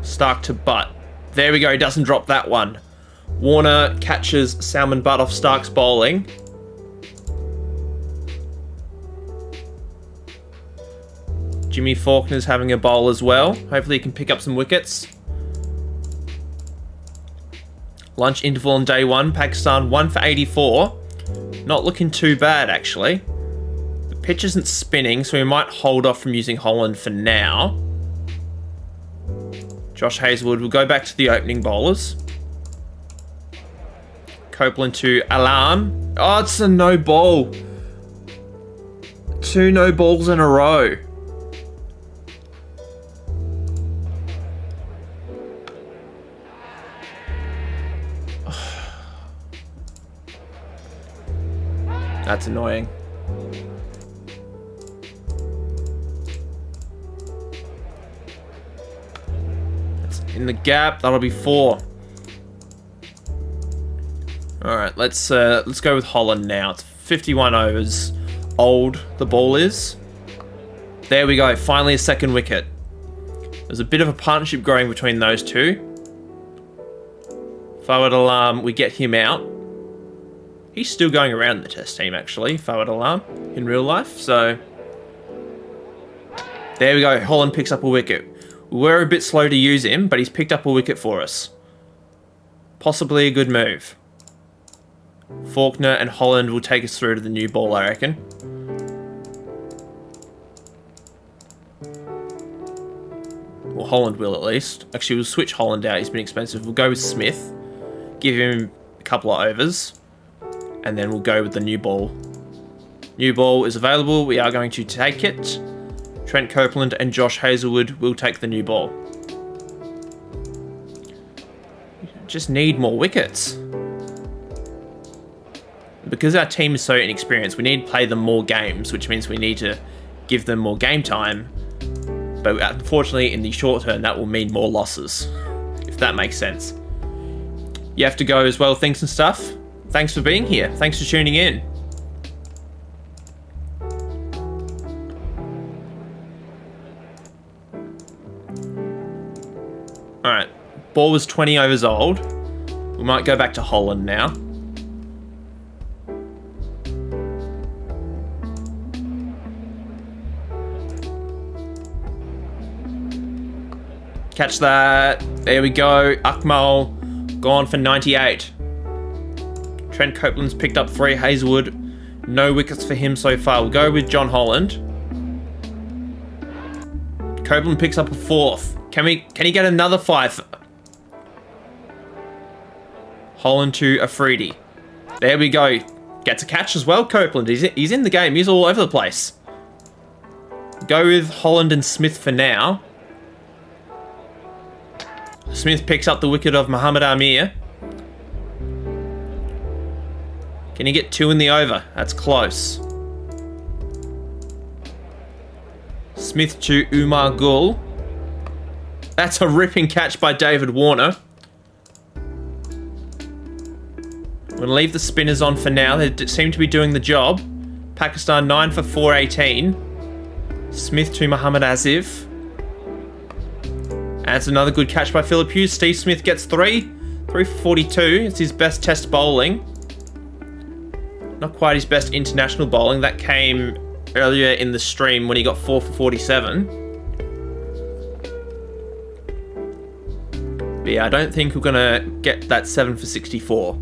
Stark to Butt. There we go, he doesn't drop that one. Warner catches Salman Butt off Stark's bowling. Jimmy Faulkner's having a bowl as well. Hopefully he can pick up some wickets. Lunch interval on day 1. Pakistan 1 for 84. Not looking too bad, actually. The pitch isn't spinning, so we might hold off from using Holland for now. Josh Hazelwood will go back to the opening bowlers. Copeland to Alam. Oh, it's a no ball. 2 no balls in a row. That's annoying. In the gap, that'll be 4. All right, let's go with Holland now. It's 51 overs old. The ball is. There we go. Finally, a second wicket. There's a bit of a partnership growing between those two. Fawad Alam, we get him out. He's still going around the test team, actually. Fawad Alam in real life. So there we go. Holland picks up a wicket. We were a bit slow to use him, but he's picked up a wicket for us. Possibly a good move. Faulkner and Holland will take us through to the new ball, I reckon. Well, Holland will at least. Actually, we'll switch Holland out. He's been expensive. We'll go with Smith. Give him a couple of overs. and then we'll go with the new ball. New ball is available. We are going to take it. Trent Copeland and Josh Hazelwood will take the new ball. Just need more wickets. Because our team is so inexperienced, we need to play them more games, which means we need to give them more game time. But unfortunately, in the short term, that will mean more losses, if that makes sense. You have to go as well, things and stuff. Thanks for being here. Thanks for tuning in. Alright, ball was 20 overs old. We might go back to Holland now. Catch that. There we go. Akmal gone for 98. Trent Copeland's picked up 3. Hazelwood, no wickets for him so far. We'll go with John Holland. Copeland picks up a 4th. Can he get another 5? Holland to Afridi. There we go. Gets a catch as well, Copeland. He's in the game. He's all over the place. Go with Holland and Smith for now. Smith picks up the wicket of Muhammad Amir. Can he get 2 in the over? That's close. Smith to Umar Gul. That's a ripping catch by David Warner. I'm going to leave the spinners on for now. They seem to be doing the job. Pakistan 9 for 418. Smith to Muhammad Asif. That's another good catch by Phillip Hughes. Steve Smith gets 3. 3 for 42. It's his best test bowling. Not quite his best international bowling. That came earlier in the stream when he got 4 for 47. But yeah, I don't think we're going to get that 7 for 64.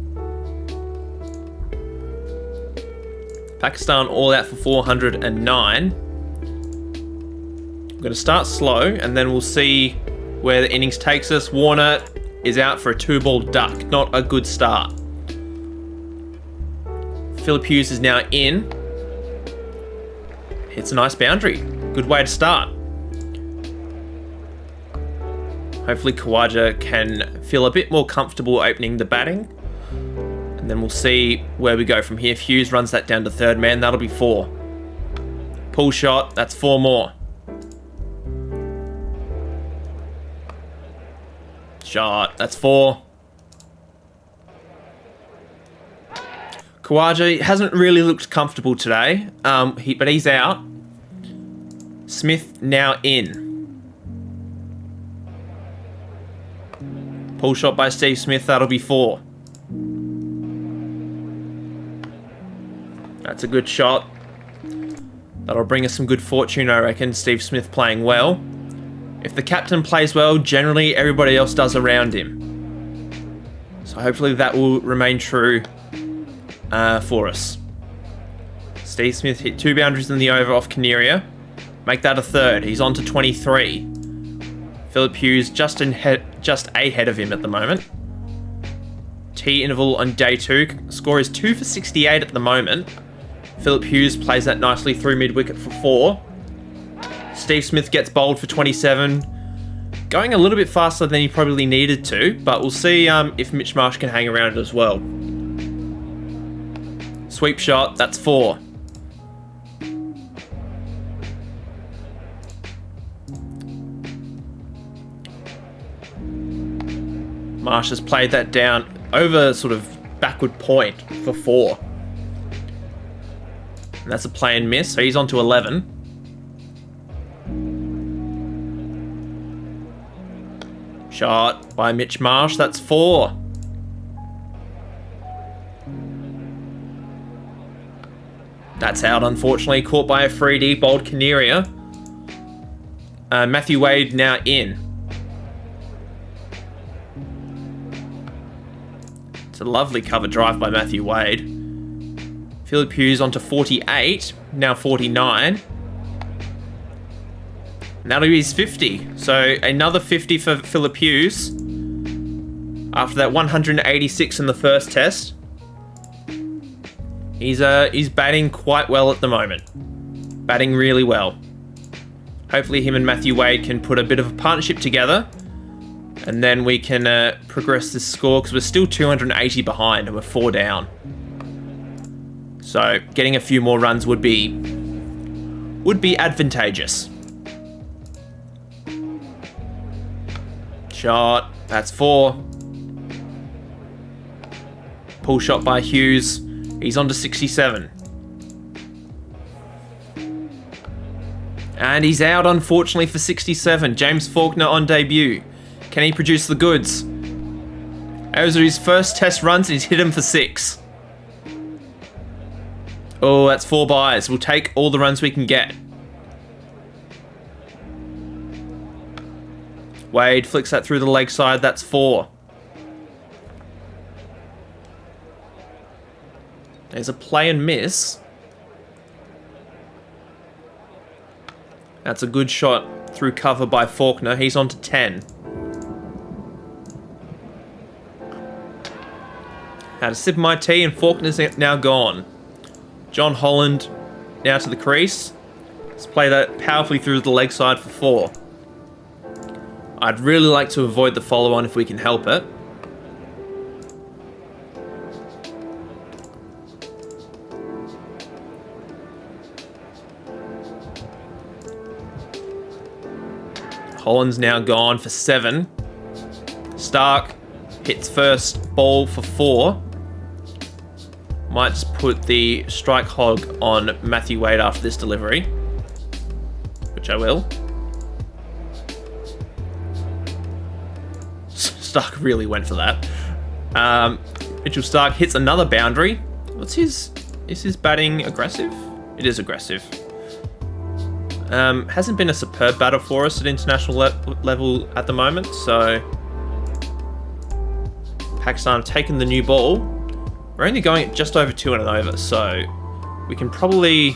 Pakistan all out for 409. We're going to start slow and then we'll see where the innings takes us. Warner is out for a 2-ball duck. Not a good start. Phillip Hughes is now in. Hits a nice boundary. Good way to start. Hopefully Khawaja can feel a bit more comfortable opening the batting. And then we'll see where we go from here. If Hughes runs that down to 3rd man, that'll be 4. Pull shot, that's 4 more. Shot, that's 4. Khawaja hasn't really looked comfortable today, but he's out. Smith now in. Pull shot by Steve Smith, that'll be 4. That's a good shot. That'll bring us some good fortune, I reckon. Steve Smith playing well. If the captain plays well, generally everybody else does around him. So hopefully that will remain true for us. Steve Smith hit 2 boundaries in the over off Caneria. Make that a 3rd. He's on to 23. Phillip Hughes just ahead of him at the moment. T interval on day 2. Score is 2 for 68 at the moment. Phillip Hughes plays that nicely through mid-wicket for 4. Steve Smith gets bowled for 27. Going a little bit faster than he probably needed to, but we'll see if Mitch Marsh can hang around it as well. Sweep shot, that's 4. Marsh has played that down over sort of backward point for 4. And that's a play and miss, so he's on to 11. Shot by Mitch Marsh, that's 4. That's out, unfortunately. Caught by Afridi, bowled Caneria. Matthew Wade now in. It's a lovely cover drive by Matthew Wade. Phillip Hughes onto 48, now 49. And that'll be his 50. So another 50 for Phillip Hughes. After that 186 in the first test. He's batting quite well at the moment. Batting really well. Hopefully him and Matthew Wade can put a bit of a partnership together. And then we can progress this score, because we're still 280 behind and we're 4 down. So getting a few more runs would be advantageous. Shot. That's 4. Pull shot by Hughes. He's on to 67. And he's out, unfortunately, for 67. James Faulkner on debut. Can he produce the goods? Those are his first test runs, and he's hit him for 6. Oh, that's 4 byes. We'll take all the runs we can get. Wade flicks that through the leg side. That's 4. There's a play and miss. That's a good shot through cover by Faulkner. He's on to 10. Had a sip of my tea and Faulkner's now gone. John Holland now to the crease. Let's play that powerfully through the leg side for 4. I'd really like to avoid the follow-on if we can help it. Holland's now gone for 7. Stark hits first ball for 4. Might just put the strike hog on Matthew Wade after this delivery, which I will. Stark really went for that. Mitchell Stark hits another boundary. Is his batting aggressive? It is aggressive. Hasn't been a superb batter for us at international level at the moment, so Pakistan have taken the new ball. We're only going at just over 2 and an over, so we can probably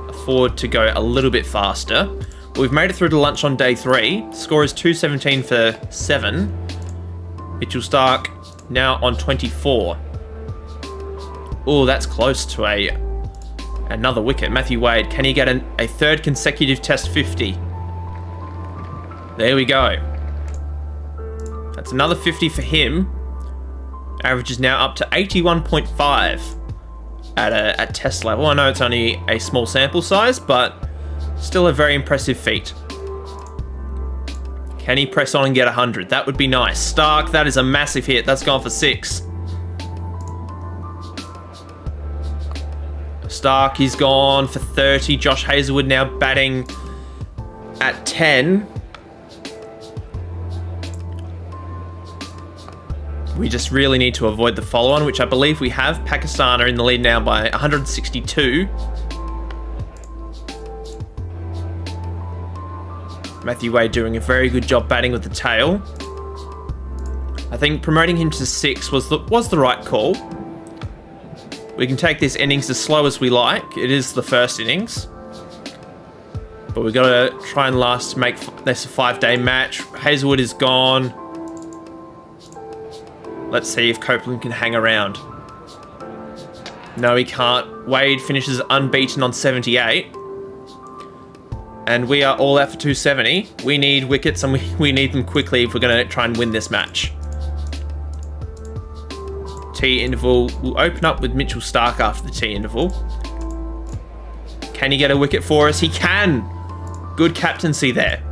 afford to go a little bit faster. We've made it through to lunch on day 3. Score is 217 for 7. Mitchell Stark now on 24. Oh, that's close to another wicket. Matthew Wade, can he get a third consecutive test 50? There we go. That's another 50 for him. Average is now up to 81.5 at test level. I know it's only a small sample size, but still a very impressive feat. Can he press on and get 100? That would be nice. Stark, that is a massive hit. That's gone for 6. Stark, he's gone for 30. Josh Hazlewood now batting at 10. We just really need to avoid the follow-on, which I believe we have. Pakistan are in the lead now by 162. Matthew Wade doing a very good job batting with the tail. I think promoting him to 6 was the right call. We can take this innings as slow as we like. It is the first innings. But we've got to try and make this a 5-day match. Hazlewood is gone. Let's see if Copeland can hang around. No, he can't. Wade finishes unbeaten on 78. And we are all out for 270. We need wickets, and we need them quickly if we're going to try and win this match. Tea interval will open up with Mitchell Stark after the tea interval. Can he get a wicket for us? He can! Good captaincy there.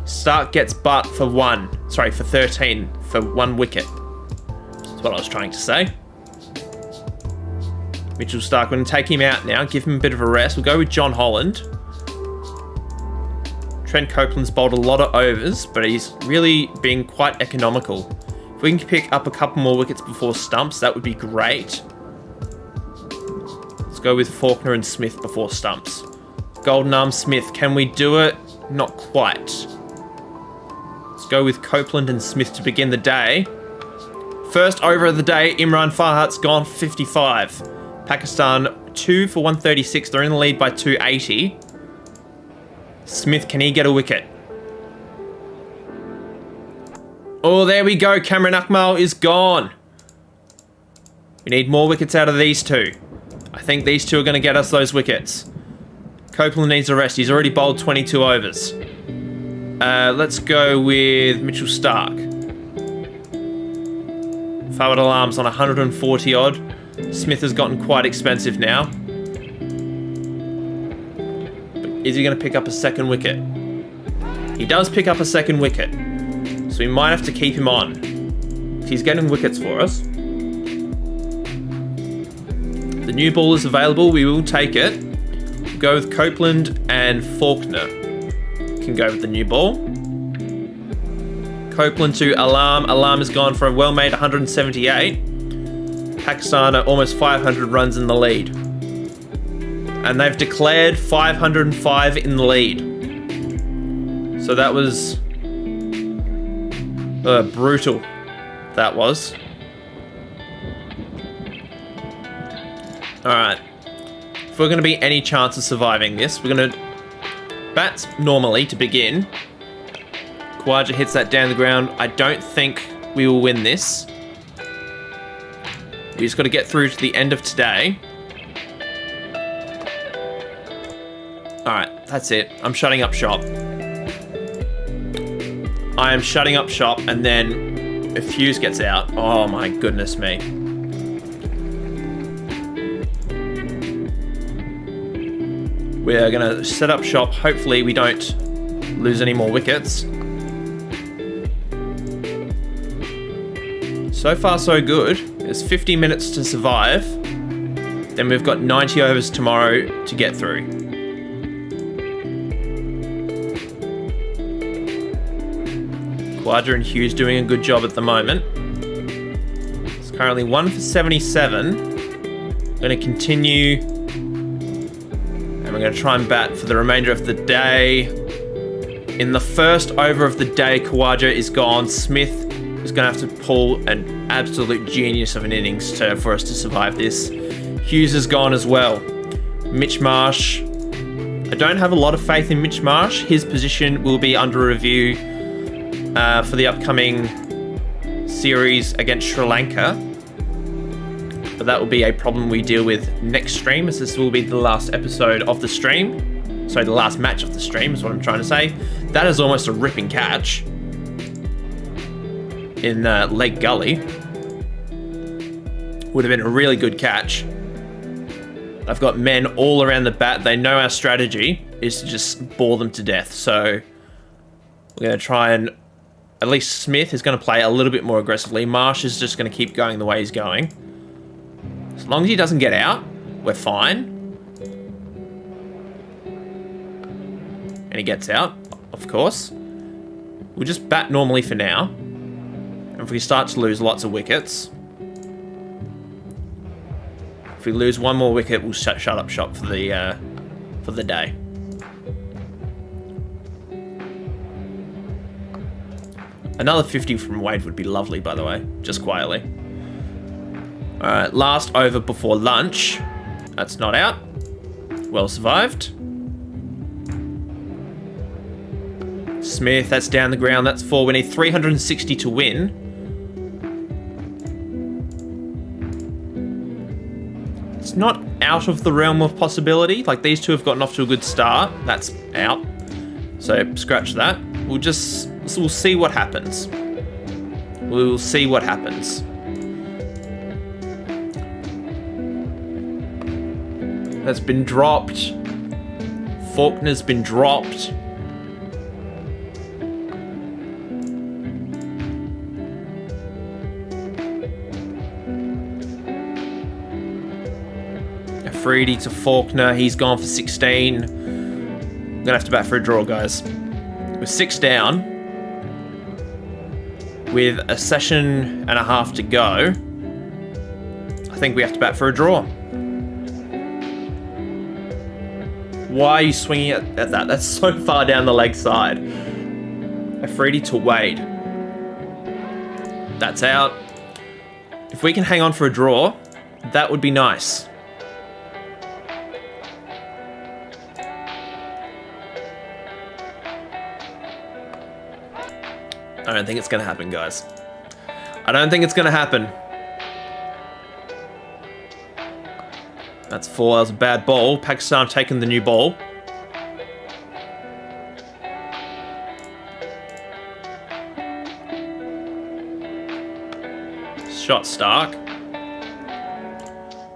Stark gets but for 13 for 1 wicket. That's what I was trying to say. Mitchell Stark, we're going to take him out now, give him a bit of a rest. We'll go with John Holland. Trent Copeland's bowled a lot of overs, but he's really been quite economical. If we can pick up a couple more wickets before stumps, that would be great. Let's go with Faulkner and Smith before stumps. Golden Arm Smith, can we do it? Not quite. Let's go with Copeland and Smith to begin the day. First over of the day, Imran Farhat's gone for 55. Pakistan 2 for 136. They're in the lead by 280. Smith, can he get a wicket? Oh, there we go. Cameron Akmal is gone. We need more wickets out of these two. I think these two are going to get us those wickets. Copeland needs a rest. He's already bowled 22 overs. Let's go with Mitchell Stark. Forward alarm's on 140 odd. Smith has gotten quite expensive now. But is he going to pick up a second wicket? He does pick up a second wicket. So we might have to keep him on. If he's getting wickets for us. The new ball is available. We will take it. We'll go with Copeland and Faulkner. Can go with the new ball. Copeland to Alarm. Alarm has gone for a well-made 178. Pakistan are almost 500 runs in the lead. And they've declared 505 in the lead. So that was brutal. That was. Alright. If we're going to be any chance of surviving this, we're going to bat normally to begin. Khawaja hits that down the ground. I don't think we will win this. We just got to get through to the end of today. Alright, that's it. I'm shutting up shop. I am shutting up shop, and then if Hughes gets out, oh my goodness me. We're going to set up shop. Hopefully we don't lose any more wickets. So far so good. There's 50 minutes to survive. Then we've got 90 overs tomorrow to get through. Khawaja and Hughes doing a good job at the moment. It's currently 1 for 77. I'm going to continue. And we're going to try and bat for the remainder of the day. In the first over of the day, Khawaja is gone. Smith is going to have to pull an absolute genius of an innings for us to survive this. Hughes is gone as well. Mitch Marsh. I don't have a lot of faith in Mitch Marsh. His position will be under review for the upcoming series against Sri Lanka. But that will be a problem we deal with next stream, as this will be the last episode of the stream. Sorry, the last match of the stream is what I'm trying to say. That is almost a ripping catch in leg gully. Would have been a really good catch. I've got men all around the bat. They know our strategy is to just bore them to death. So we're going to try and... At least Smith is going to play a little bit more aggressively. Marsh is just going to keep going the way he's going. As long as he doesn't get out, we're fine. And he gets out, of course. We'll just bat normally for now. And if we start to lose lots of wickets... If we lose one more wicket, we'll shut up shop for the day. Another 50 from Wade would be lovely, by the way, just quietly. Alright, last over before lunch. That's not out. Well survived. Smith, that's down the ground, that's 4. We need 360 to win. It's not out of the realm of possibility. Like, these two have gotten off to a good start. That's out. So, scratch that. We'll see what happens. We'll see what happens. That's been dropped. Faulkner's been dropped. Afridi to Faulkner. He's gone for 16. I'm gonna have to bat for a draw, guys. We're 6 down. With a session and a half to go, I think we have to bat for a draw. Why are you swinging at that? That's so far down the leg side. Afridi to Wade. That's out. If we can hang on for a draw, that would be nice. I don't think it's going to happen, guys. I don't think it's going to happen. That's 4. That was a bad ball. Pakistan taking the new ball. Shot Stark.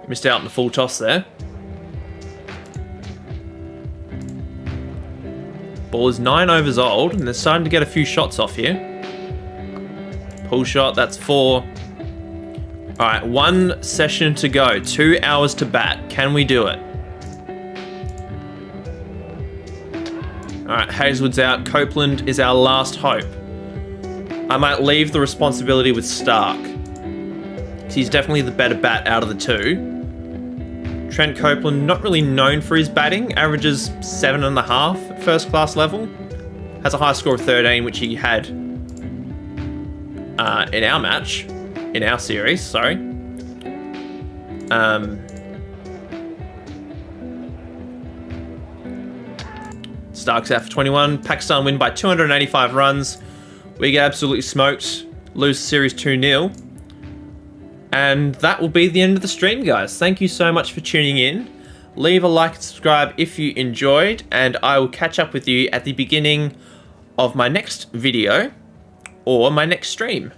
Missed out on the full toss there. Ball is 9 overs old, and they're starting to get a few shots off here. Pull shot, that's 4. Alright, 1 session to go. 2 hours to bat. Can we do it? Alright, Hazelwood's out. Copeland is our last hope. I might leave the responsibility with Stark. He's definitely the better bat out of the two. Trent Copeland, not really known for his batting, averages 7.5 at first class level. Has a high score of 13, which he had in our match, in our series, sorry. Stark's out for 21. Pakistan win by 285 runs. We get absolutely smoked, lose the series 2-0. And that will be the end of the stream, guys. Thank you so much for tuning in. Leave a like and subscribe if you enjoyed, and I will catch up with you at the beginning of my next video or my next stream.